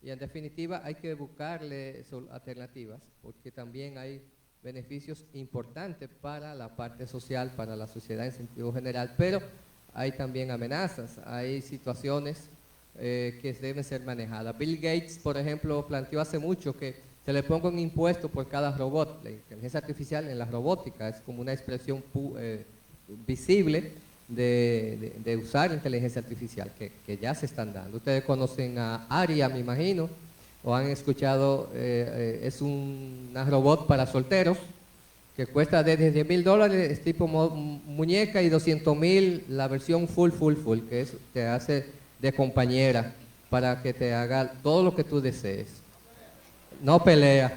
Y en definitiva hay que buscarle alternativas, porque también hay beneficios importantes para la parte social, para la sociedad en sentido general, pero hay también amenazas, hay situaciones que deben ser manejadas. Bill Gates, por ejemplo, planteó hace mucho que se le ponga un impuesto por cada robot. La inteligencia artificial en la robótica es como una expresión visible de usar inteligencia artificial que ya se están dando. Ustedes conocen a Aria, me imagino, o han escuchado, es una robot para solteros que cuesta desde $10,000, es tipo muñeca, y 200,000 la versión full, que te hace de compañera para que te haga todo lo que tú desees. No pelea.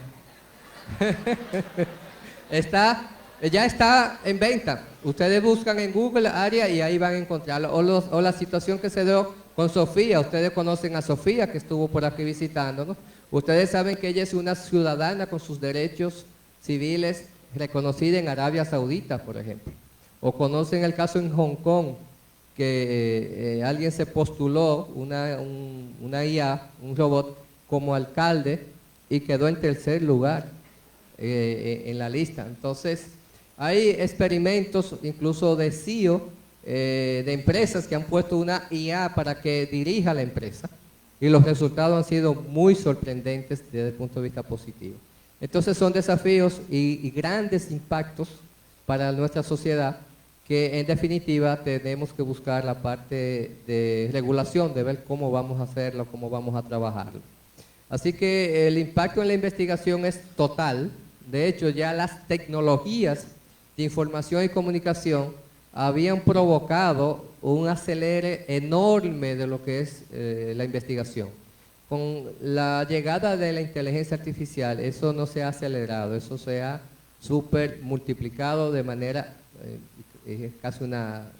Ya está en venta. Ustedes buscan en Google Aria y ahí van a encontrarlo. O la situación que se dio con Sofía. Ustedes conocen a Sofía, que estuvo por aquí visitándonos. Ustedes saben que ella es una ciudadana con sus derechos civiles reconocida en Arabia Saudita, por ejemplo. O conocen el caso en Hong Kong, que alguien se postuló, una IA, un robot, como alcalde y quedó en tercer lugar en la lista. Entonces, hay experimentos incluso de CEO, de empresas que han puesto una IA para que dirija la empresa, y los resultados han sido muy sorprendentes desde el punto de vista positivo. Entonces son desafíos y grandes impactos para nuestra sociedad, que en definitiva tenemos que buscar la parte de regulación, de ver cómo vamos a hacerlo, cómo vamos a trabajarlo. Así que el impacto en la investigación es total. De hecho, ya las tecnologías de información y comunicación habían provocado un acelere enorme de lo que es la investigación. Con la llegada de la inteligencia artificial, eso no se ha acelerado, eso se ha super multiplicado de manera, es casi una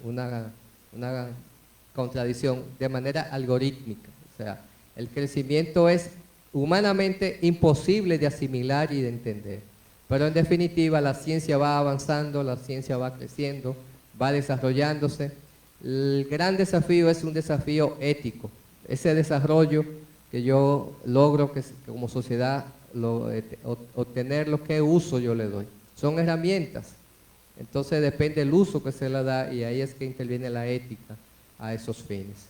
contradicción, de manera algorítmica. O sea, el crecimiento es humanamente imposible de asimilar y de entender. Pero en definitiva la ciencia va avanzando, la ciencia va creciendo, va desarrollándose. El gran desafío es un desafío ético. Ese desarrollo que yo logro que como sociedad obtenerlo, ¿qué uso yo le doy? Son herramientas. Entonces depende del uso que se le da, y ahí es que interviene la ética a esos fines.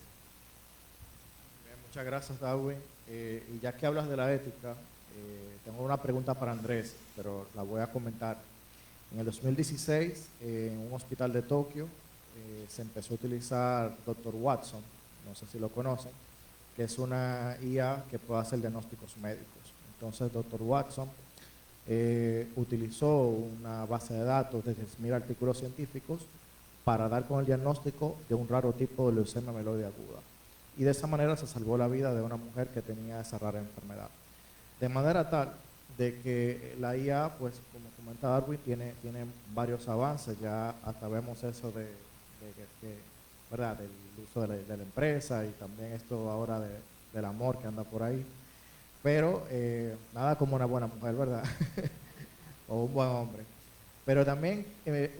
Bien, muchas gracias, Darwin. Y ya que hablas de la ética, tengo una pregunta para Andrés, pero la voy a comentar. En el 2016, en un hospital de Tokio, se empezó a utilizar Dr. Watson, no sé si lo conocen, que es una IA que puede hacer diagnósticos médicos. Entonces, Dr. Watson utilizó una base de datos de 10,000 artículos científicos para dar con el diagnóstico de un raro tipo de leucemia mieloide aguda. Y de esa manera se salvó la vida de una mujer que tenía esa rara enfermedad. De manera tal de que la IA, pues como comenta Darwin, tiene varios avances. Ya hasta vemos eso ¿verdad?, del uso de la empresa, y también esto ahora del amor que anda por ahí. Pero nada como una buena mujer, ¿verdad? O un buen hombre. Pero también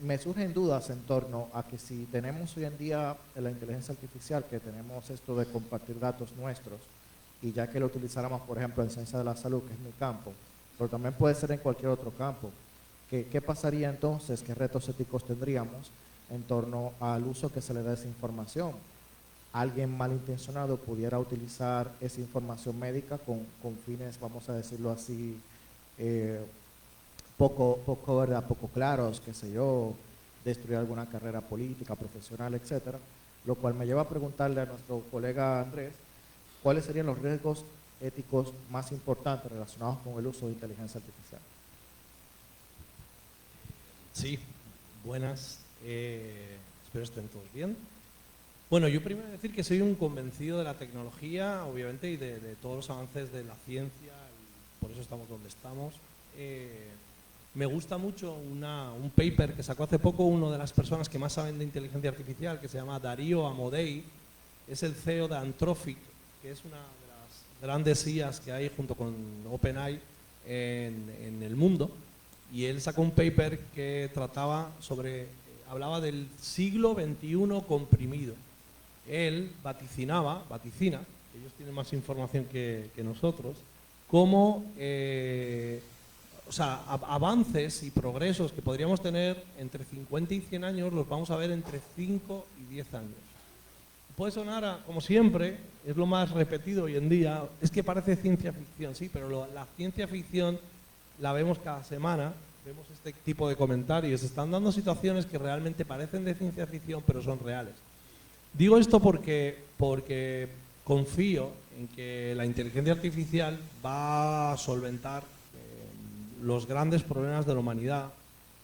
me surgen dudas en torno a que si tenemos hoy en día la inteligencia artificial, que tenemos esto de compartir datos nuestros, y ya que lo utilizáramos, por ejemplo, en ciencia de la salud, que es mi campo, pero también puede ser en cualquier otro campo, ¿qué pasaría entonces? ¿Qué retos éticos tendríamos en torno al uso que se le da a esa información? Alguien malintencionado pudiera utilizar esa información médica con fines, vamos a decirlo así, ¿verdad?, poco claros, qué sé yo, destruir alguna carrera política, profesional, etcétera. Lo cual me lleva a preguntarle a nuestro colega Andrés, ¿cuáles serían los riesgos éticos más importantes relacionados con el uso de inteligencia artificial? Sí, buenas. Espero estén todos bien. Bueno, yo primero decir que soy un convencido de la tecnología, obviamente, y de todos los avances de la ciencia, y por eso estamos donde estamos. Me gusta mucho un paper que sacó hace poco una de las personas que más saben de inteligencia artificial, que se llama Darío Amodei. Es el CEO de Anthropic, que es una de las grandes IAs que hay junto con OpenAI en el mundo. Y él sacó un paper que hablaba del siglo XXI comprimido. Él vaticina, ellos tienen más información que nosotros, cómo avances y progresos que podríamos tener entre 50 y 100 años los vamos a ver entre 5 y 10 años. Puede sonar, como siempre, es lo más repetido hoy en día, es que parece ciencia ficción, sí, pero la ciencia ficción la vemos cada semana vemos este tipo de comentarios, se están dando situaciones que realmente parecen de ciencia ficción, pero son reales. Digo esto porque confío en que la inteligencia artificial va a solventar los grandes problemas de la humanidad,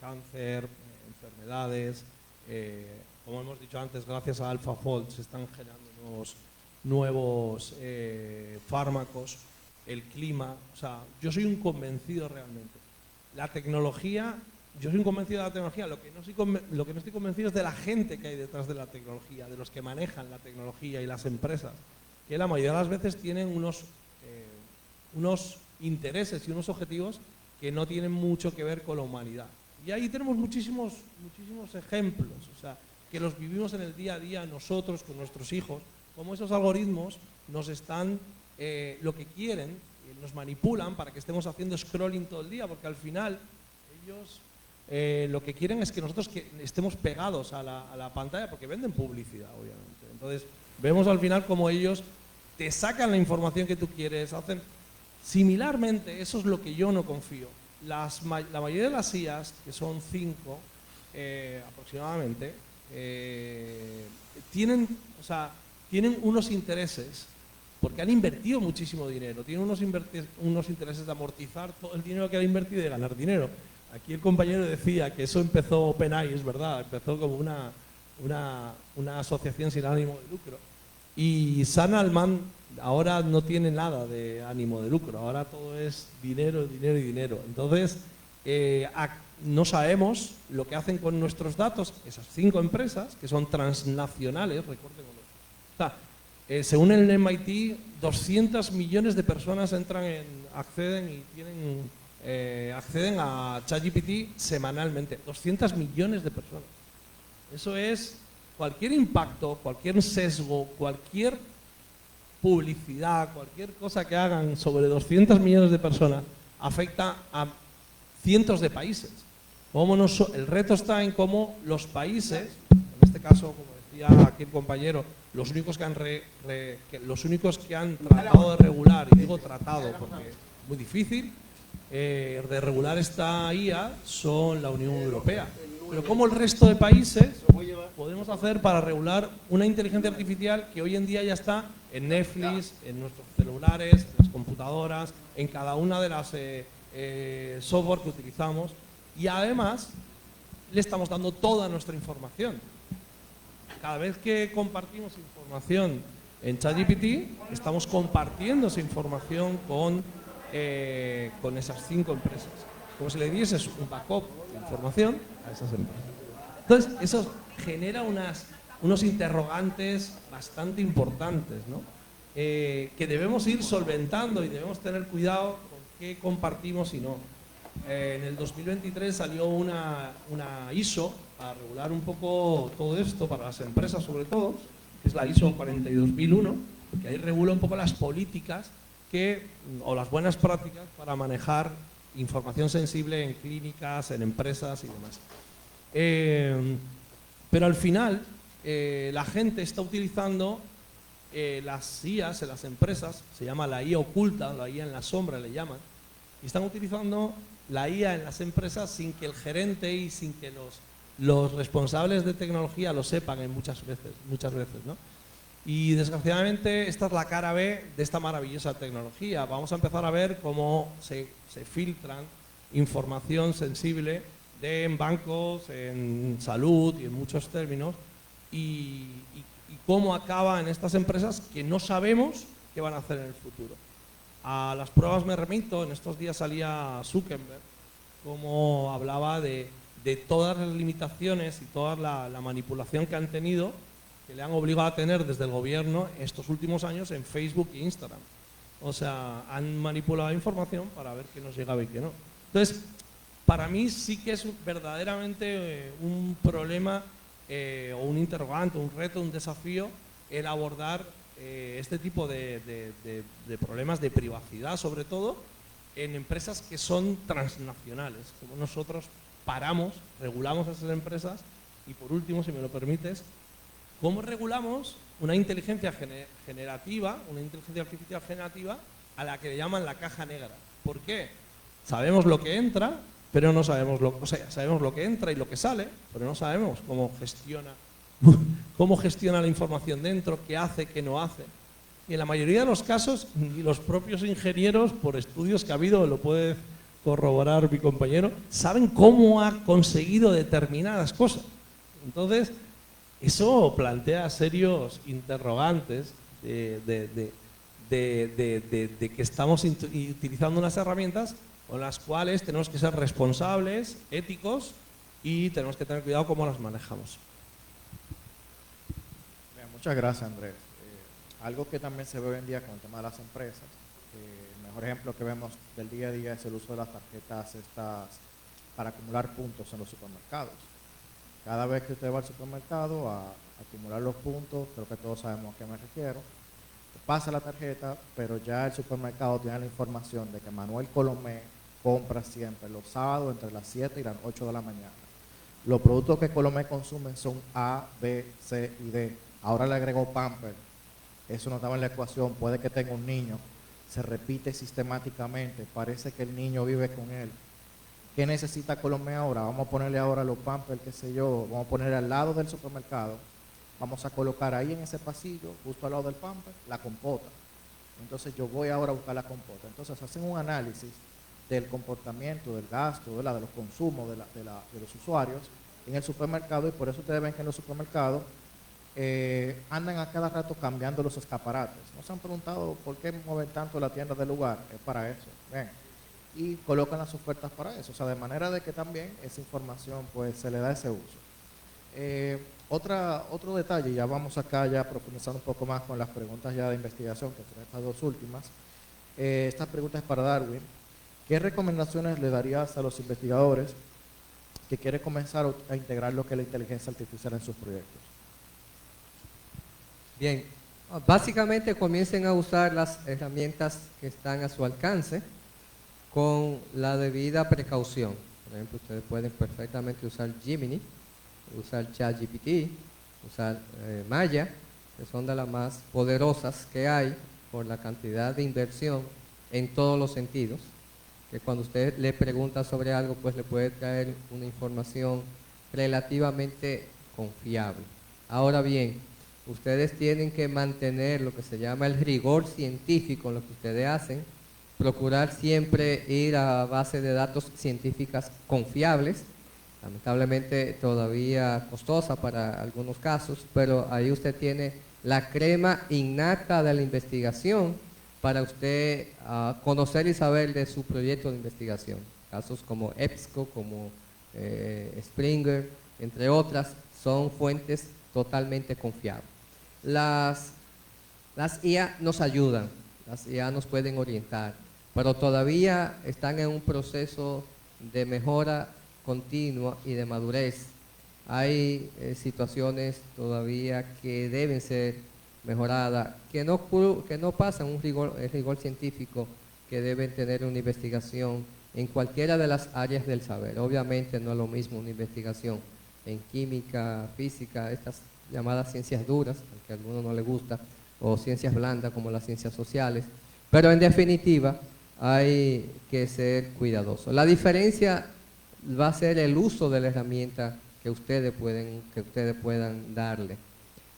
cáncer, enfermedades, como hemos dicho antes, gracias a AlphaFold se están generando nuevos fármacos, el clima, o sea, yo soy un convencido realmente. La tecnología, yo soy un convencido de la tecnología, lo que no estoy convencido es de la gente que hay detrás de la tecnología, de los que manejan la tecnología y las empresas, que la mayoría de las veces tienen unos intereses y unos objetivos que no tienen mucho que ver con la humanidad. Y ahí tenemos muchísimos ejemplos, o sea, que los vivimos en el día a día nosotros con nuestros hijos, cómo esos algoritmos nos están, lo que quieren, nos manipulan para que estemos haciendo scrolling todo el día, porque al final ellos lo que quieren es que nosotros estemos pegados a la pantalla, porque venden publicidad, obviamente. Entonces, vemos al final cómo ellos te sacan la información que tú quieres, hacen similarmente, eso es lo que yo no confío. La mayoría de las IAs, que son 5 aproximadamente, tienen unos intereses, porque han invertido muchísimo dinero, tienen unos intereses de amortizar todo el dinero que han invertido y de ganar dinero. Aquí el compañero decía que eso empezó OpenAI, es verdad, empezó como una asociación sin ánimo de lucro. Y Sam Altman ahora no tiene nada de ánimo de lucro, ahora todo es dinero, dinero y dinero. Entonces, no sabemos lo que hacen con nuestros datos esas 5 empresas, que son transnacionales, recuerden. O sea, según el MIT, 200 millones de personas acceden a ChatGPT semanalmente. 200 millones de personas. Eso es cualquier impacto, cualquier sesgo, cualquier publicidad, cualquier cosa que hagan sobre 200 millones de personas afecta a cientos de países. El reto está en cómo los países, en este caso, como decía aquí el compañero, los únicos que han tratado de regular, y digo tratado porque es muy difícil, de regular esta IA son la Unión Europea. Pero ¿cómo el resto de países podemos hacer para regular una inteligencia artificial que hoy en día ya está en Netflix, en nuestros celulares, en las computadoras, en cada una de las software que utilizamos? Y además le estamos dando toda nuestra información. Cada vez que compartimos información en ChatGPT, estamos compartiendo esa información con esas 5 empresas. Como si le dieses un backup de información a esas empresas. Entonces, eso genera unos interrogantes bastante importantes, ¿no? Que debemos ir solventando y debemos tener cuidado con qué compartimos y no. En el 2023 salió una ISO para regular un poco todo esto, para las empresas sobre todo, que es la ISO 42001, que ahí regula un poco las políticas o las buenas prácticas para manejar información sensible en clínicas, en empresas y demás. Pero al final, la gente está utilizando las IAs en las empresas, se llama la IA oculta, la IA en la sombra le llaman, y están utilizando la IA en las empresas sin que el gerente y sin que los responsables de tecnología lo sepan muchas veces, ¿no? Y desgraciadamente esta es la cara B de esta maravillosa tecnología. Vamos a empezar a ver cómo se filtran información sensible en bancos, en salud y en muchos términos, y cómo acaba en estas empresas que no sabemos qué van a hacer en el futuro. A las pruebas me remito, en estos días salía Zuckerberg, como hablaba de todas las limitaciones y toda la manipulación que han tenido, que le han obligado a tener desde el gobierno estos últimos años en Facebook e Instagram. O sea, han manipulado información para ver qué nos llegaba y qué no. Entonces, para mí sí que es verdaderamente un problema o un interrogante, un reto, un desafío el abordar este tipo de problemas de privacidad, sobre todo en empresas que son transnacionales. Como nosotros regulamos a esas empresas. Y por último, si me lo permites, ¿cómo regulamos una inteligencia generativa, una inteligencia artificial generativa a la que le llaman la caja negra? ¿Por qué? Sabemos lo que entra, pero no sabemos o sea, sabemos lo que entra y lo que sale, pero no sabemos cómo gestiona la información dentro, qué hace, qué no hace. Y en la mayoría de los casos, ni los propios ingenieros, por estudios que ha habido, lo puede corroborar mi compañero, saben cómo ha conseguido determinadas cosas. Entonces, eso plantea serios interrogantes de que estamos utilizando unas herramientas con las cuales tenemos que ser responsables, éticos, y tenemos que tener cuidado cómo las manejamos. Bien, muchas gracias, Andrés. Algo que también se ve hoy en día con el tema de las empresas, el mejor ejemplo que vemos del día a día es el uso de las tarjetas estas para acumular puntos en los supermercados. Cada vez que usted va al supermercado a acumular los puntos, creo que todos sabemos a qué me refiero, pasa la tarjeta, pero ya el supermercado tiene la información de que Manuel Colomé compra siempre los sábados entre las 7 y las 8 de la mañana. Los productos que Colomé consume son A, B, C y D. Ahora le agregó Pamper. Eso no estaba en la ecuación. Puede que tenga un niño. Se repite sistemáticamente. Parece que el niño vive con él. ¿Qué necesita Colomé ahora? Vamos a ponerle ahora los Pampers, qué sé yo. Vamos a ponerle al lado del supermercado. Vamos a colocar ahí en ese pasillo, justo al lado del Pamper, la compota. Entonces yo voy ahora a buscar la compota. Entonces hacen un análisis del comportamiento, del gasto, de los consumos de los usuarios en el supermercado, y por eso ustedes ven que en los supermercados andan a cada rato cambiando los escaparates. ¿No se han preguntado por qué mueven tanto la tienda del lugar? Es para eso. Ven. Y colocan las ofertas para eso. O sea, de manera de que también esa información pues se le da ese uso. Otro detalle, ya vamos acá ya profundizando un poco más con las preguntas ya de investigación, que son estas dos últimas. Esta pregunta es para Darwin. ¿Qué recomendaciones le darías a los investigadores que quieren comenzar a integrar lo que es la inteligencia artificial en sus proyectos? Bien, básicamente comiencen a usar las herramientas que están a su alcance con la debida precaución. Por ejemplo, ustedes pueden perfectamente usar Gemini, usar ChatGPT, usar Maya, que son de las más poderosas que hay por la cantidad de inversión en todos los sentidos, que cuando usted le pregunta sobre algo, pues le puede traer una información relativamente confiable. Ahora bien, ustedes tienen que mantener lo que se llama el rigor científico en lo que ustedes hacen, procurar siempre ir a bases de datos científicas confiables, lamentablemente todavía costosa para algunos casos, pero ahí usted tiene la crema innata de la investigación para usted conocer y saber de su proyecto de investigación. Casos como EBSCO, como Springer, entre otras, son fuentes totalmente confiables. Las IA nos ayudan, las IA nos pueden orientar, pero todavía están en un proceso de mejora continua y de madurez. Hay situaciones todavía que deben ser mejoradas, que no pasan el rigor científico que deben tener una investigación en cualquiera de las áreas del saber. Obviamente no es lo mismo una investigación en química, física, estas llamadas ciencias duras, aunque a algunos no les gusta, o ciencias blandas como las ciencias sociales, pero en definitiva hay que ser cuidadosos. La diferencia va a ser el uso de la herramienta que ustedes puedan darle.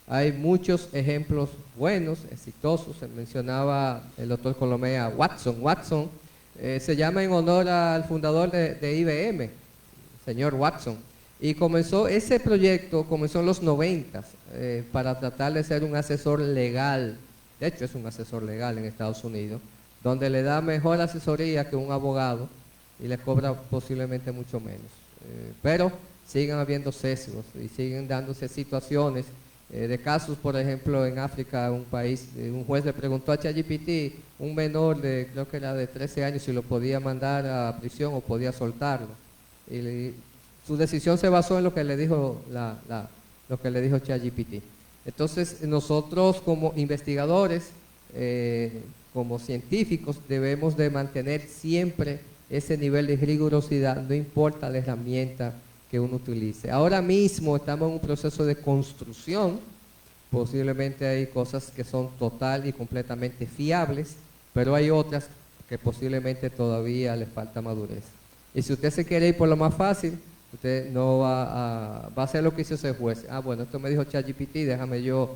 Hay muchos ejemplos buenos, exitosos. Se mencionaba el doctor Colomé a Watson. Watson se llama en honor al fundador de IBM, señor Watson. Y ese proyecto comenzó en los 90 para tratar de ser un asesor legal. De hecho, es un asesor legal en Estados Unidos, donde le da mejor asesoría que un abogado y le cobra posiblemente mucho menos. Pero siguen habiendo sesgos y siguen dándose situaciones de casos, por ejemplo, en África, un país, un juez le preguntó a ChatGPT, un menor de, creo que era de 13 años, si lo podía mandar a prisión o podía soltarlo. Y su decisión se basó en lo que le dijo ChatGPT. Entonces, nosotros como investigadores, como científicos, debemos de mantener siempre ese nivel de rigurosidad, no importa la herramienta que uno utilice. Ahora mismo estamos en un proceso de construcción, posiblemente hay cosas que son total y completamente fiables, pero hay otras que posiblemente todavía les falta madurez. Y si usted se quiere ir por lo más fácil, usted no va a hacer lo que hizo ese juez. Ah, bueno, esto me dijo ChatGPT, déjame yo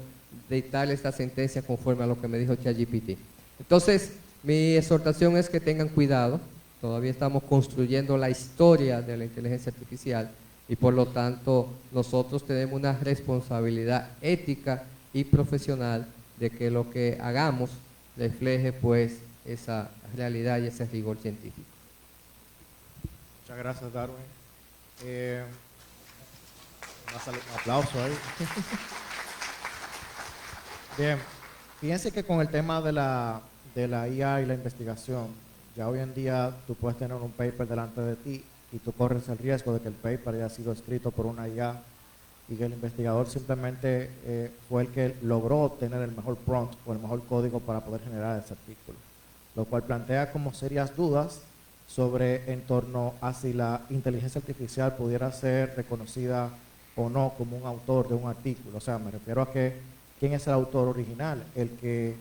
dictarle esta sentencia conforme a lo que me dijo ChatGPT. Entonces, mi exhortación es que tengan cuidado. Todavía estamos construyendo la historia de la inteligencia artificial y por lo tanto nosotros tenemos una responsabilidad ética y profesional de que lo que hagamos refleje pues esa realidad y ese rigor científico. Muchas gracias, Darwin. Un aplauso ahí. Bien, fíjense que con el tema de la IA y la investigación, ya hoy en día tú puedes tener un paper delante de ti y tú corres el riesgo de que el paper haya sido escrito por una IA y que el investigador simplemente fue el que logró obtener el mejor prompt o el mejor código para poder generar ese artículo, lo cual plantea como serias dudas sobre en torno a si la inteligencia artificial pudiera ser reconocida o no como un autor de un artículo. O sea, me refiero a que quién es el autor original, el que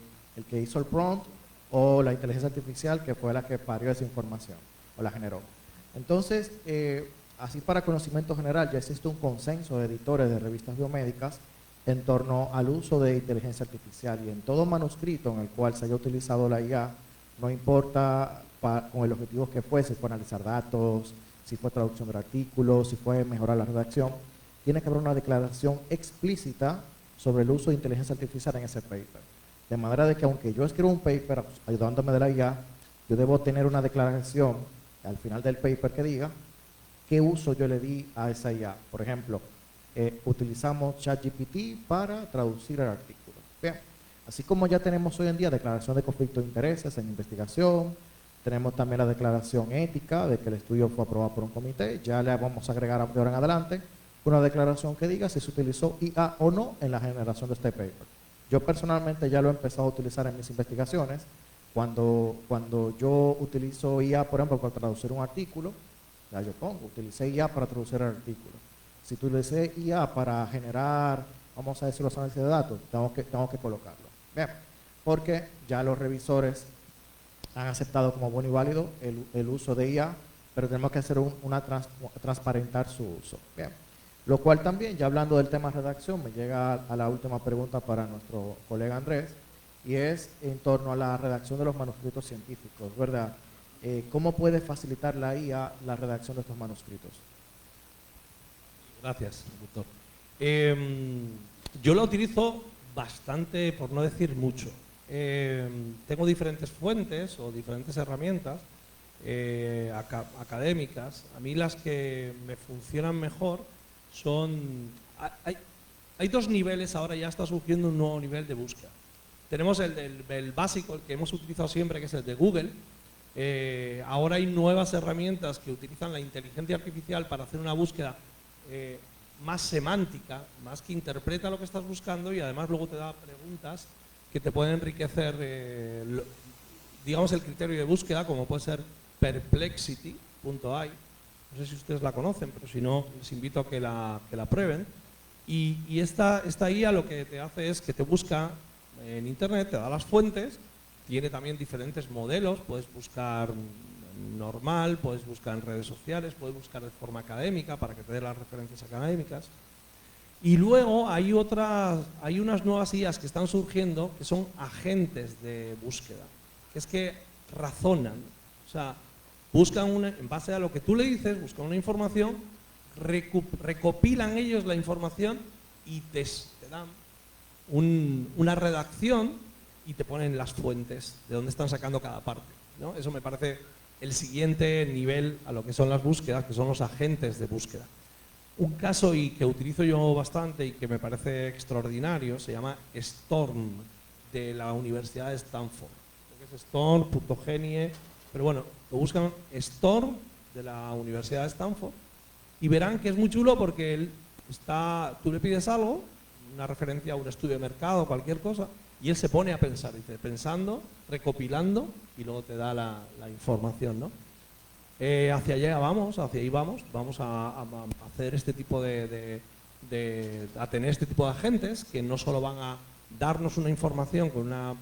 hizo el prompt o la inteligencia artificial que fue la que parió esa información o la generó. Entonces, así para conocimiento general, ya existe un consenso de editores de revistas biomédicas en torno al uso de inteligencia artificial, y en todo manuscrito en el cual se haya utilizado la IA, no importa con el objetivo que fuese, si fue analizar datos, si fue traducción del artículo, si fue mejorar la redacción, tiene que haber una declaración explícita sobre el uso de inteligencia artificial en ese paper. De manera de que aunque yo escriba un paper ayudándome de la IA, yo debo tener una declaración al final del paper que diga qué uso yo le di a esa IA. Por ejemplo, utilizamos ChatGPT para traducir el artículo. Bien, así como ya tenemos hoy en día declaración de conflicto de intereses en investigación, tenemos también la declaración ética de que el estudio fue aprobado por un comité, ya le vamos a agregar de ahora en adelante una declaración que diga si se utilizó IA o no en la generación de este paper. Yo personalmente ya lo he empezado a utilizar en mis investigaciones. Cuando yo utilizo IA, por ejemplo, para traducir un artículo, ya yo pongo, utilicé IA para traducir el artículo. Si utilicé IA para generar, vamos a decir, los análisis de datos, tengo que colocarlo. Bien, porque ya los revisores han aceptado como bueno y válido el uso de IA, pero tenemos que hacer transparentar su uso. Bien. Lo cual también, ya hablando del tema redacción, me llega a la última pregunta para nuestro colega Andrés, y es en torno a la redacción de los manuscritos científicos, ¿verdad? ¿Cómo puede facilitar la IA la redacción de estos manuscritos? Gracias, doctor. Yo la utilizo bastante, por no decir mucho. Tengo diferentes fuentes o diferentes herramientas académicas. A mí las que me funcionan mejor son... Hay dos niveles, ahora ya está surgiendo un nuevo nivel de búsqueda. Tenemos el básico, el que hemos utilizado siempre, que es el de Google. Ahora hay nuevas herramientas que utilizan la inteligencia artificial para hacer una búsqueda más semántica, más que interpreta lo que estás buscando, y además luego te da preguntas que te pueden enriquecer, digamos, el criterio de búsqueda, como puede ser Perplexity.ai. No sé si ustedes la conocen, pero si no, les invito a que la prueben. Y esta IA lo que te hace es que te busca en internet, te da las fuentes, tiene también diferentes modelos, puedes buscar normal, puedes buscar en redes sociales, puedes buscar de forma académica para que te dé las referencias académicas. Y luego hay unas nuevas IAs que están surgiendo que son agentes de búsqueda, que es que razonan, o sea, buscan en base a lo que tú le dices, buscan una información, recopilan ellos la información y te dan una redacción y te ponen las fuentes de dónde están sacando cada parte, ¿no? Eso me parece el siguiente nivel a lo que son las búsquedas, que son los agentes de búsqueda. Un caso y que utilizo yo bastante y que me parece extraordinario se llama Storm, de la Universidad de Stanford. Creo que es Storm.genie, pero bueno, lo buscan Storm de la Universidad de Stanford y verán que es muy chulo porque tú le pides algo, una referencia a un estudio de mercado, cualquier cosa, y él se pone a pensar, dice, pensando, recopilando, y luego te da la información, ¿no? Hacia allá vamos, vamos a hacer este tipo a tener este tipo de agentes que no solo van a darnos una información con un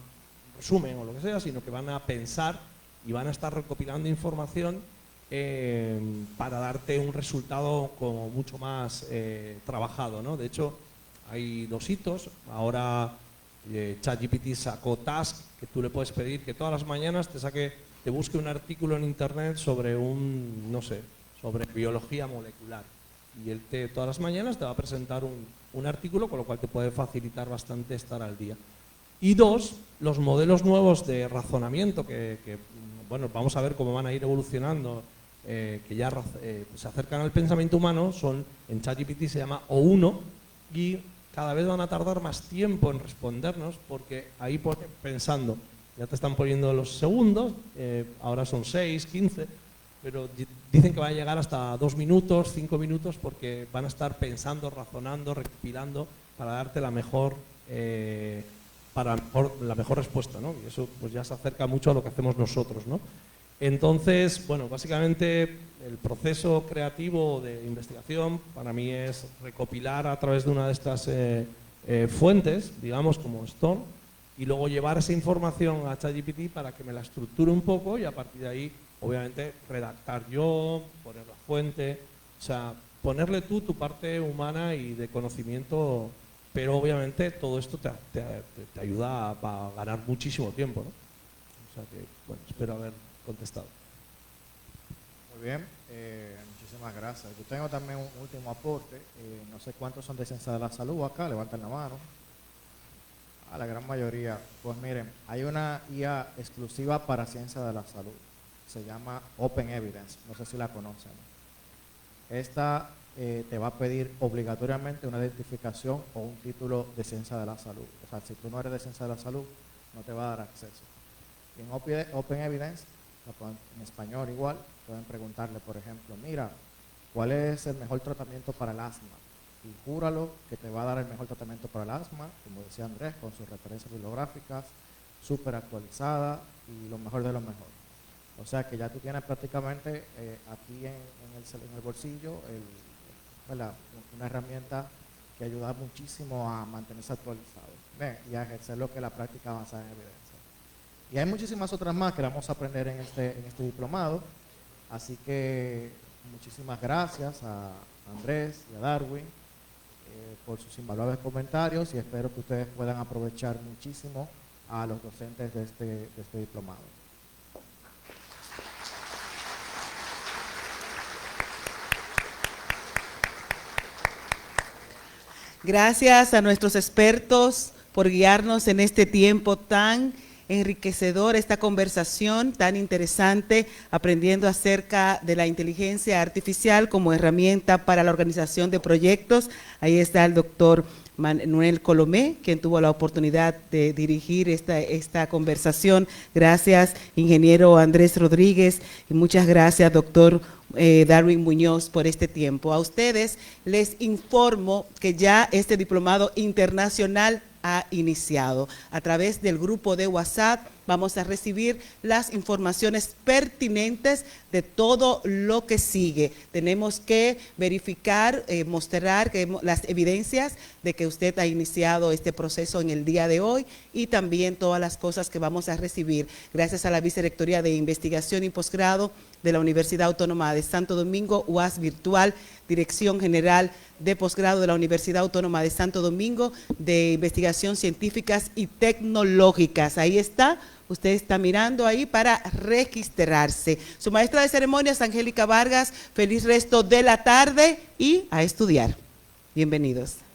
resumen o lo que sea, sino que van a pensar y van a estar recopilando información para darte un resultado como mucho más trabajado, ¿no? De hecho, hay 2 hitos. Ahora ChatGPT sacó Task, que tú le puedes pedir que todas las mañanas te busque un artículo en internet sobre no sé, sobre biología molecular. Y él todas las mañanas te va a presentar un artículo, con lo cual te puede facilitar bastante estar al día. Y 2, los modelos nuevos de razonamiento bueno, vamos a ver cómo van a ir evolucionando, que ya se acercan al pensamiento humano, en ChatGPT se llama O1, y cada vez van a tardar más tiempo en respondernos, porque ahí pensando, ya te están poniendo los segundos, ahora son 6, 15, pero dicen que va a llegar hasta 2 minutos, 5 minutos, porque van a estar pensando, razonando, recopilando para darte la mejor respuesta, ¿no? Y eso pues ya se acerca mucho a lo que hacemos nosotros, ¿no? Entonces, bueno, básicamente el proceso creativo de investigación para mí es recopilar a través de una de estas fuentes, digamos como Stone, y luego llevar esa información a ChatGPT para que me la estructure un poco y a partir de ahí, obviamente, redactar yo, poner la fuente, o sea, ponerle tú tu parte humana y de conocimiento, pero obviamente todo esto te ayuda a ganar muchísimo tiempo, ¿no? O sea que, bueno, espero haber contestado. Muy bien, muchísimas gracias. Yo tengo también un último aporte. No sé cuántos son de Ciencia de la Salud acá, levanten la mano. A la gran mayoría. Pues miren, hay una IA exclusiva para Ciencia de la Salud. Se llama Open Evidence, no sé si la conocen. Esta te va a pedir obligatoriamente una identificación o un título de Ciencia de la Salud. O sea, si tú no eres de Ciencia de la Salud, no te va a dar acceso. Y en Open Evidence, en español igual, pueden preguntarle, por ejemplo, mira, ¿cuál es el mejor tratamiento para el asma? Y júralo que te va a dar el mejor tratamiento para el asma, como decía Andrés, con sus referencias bibliográficas, súper actualizada y lo mejor de lo mejor. O sea que ya tú tienes prácticamente aquí en el bolsillo una herramienta que ayuda muchísimo a mantenerse actualizado y a ejercer lo que es la práctica avanzada en evidencia. Y hay muchísimas otras más que vamos a aprender en este diplomado. Así que muchísimas gracias a Andrés y a Darwin por sus invaluables comentarios y espero que ustedes puedan aprovechar muchísimo a los docentes de este diplomado. Gracias a nuestros expertos por guiarnos en este tiempo tan enriquecedor, esta conversación tan interesante, aprendiendo acerca de la inteligencia artificial como herramienta para la organización de proyectos. Ahí está el doctor Manuel Colomé, quien tuvo la oportunidad de dirigir esta conversación. Gracias, ingeniero Andrés Rodríguez, y muchas gracias, doctor Darwin Muñoz, por este tiempo. A ustedes les informo que ya este diplomado internacional ha iniciado. A través del grupo de WhatsApp vamos a recibir las informaciones pertinentes de todo lo que sigue. Tenemos que verificar, mostrar las evidencias de que usted ha iniciado este proceso en el día de hoy y también todas las cosas que vamos a recibir. Gracias a la Vicerrectoría de Investigación y Posgrado de la Universidad Autónoma de Santo Domingo, UAS Virtual, Dirección General de Posgrado de la Universidad Autónoma de Santo Domingo, de Investigación Científicas y Tecnológicas. Ahí está, usted está mirando ahí para registrarse. Su maestra de ceremonias, Angélica Vargas, feliz resto de la tarde y a estudiar. Bienvenidos.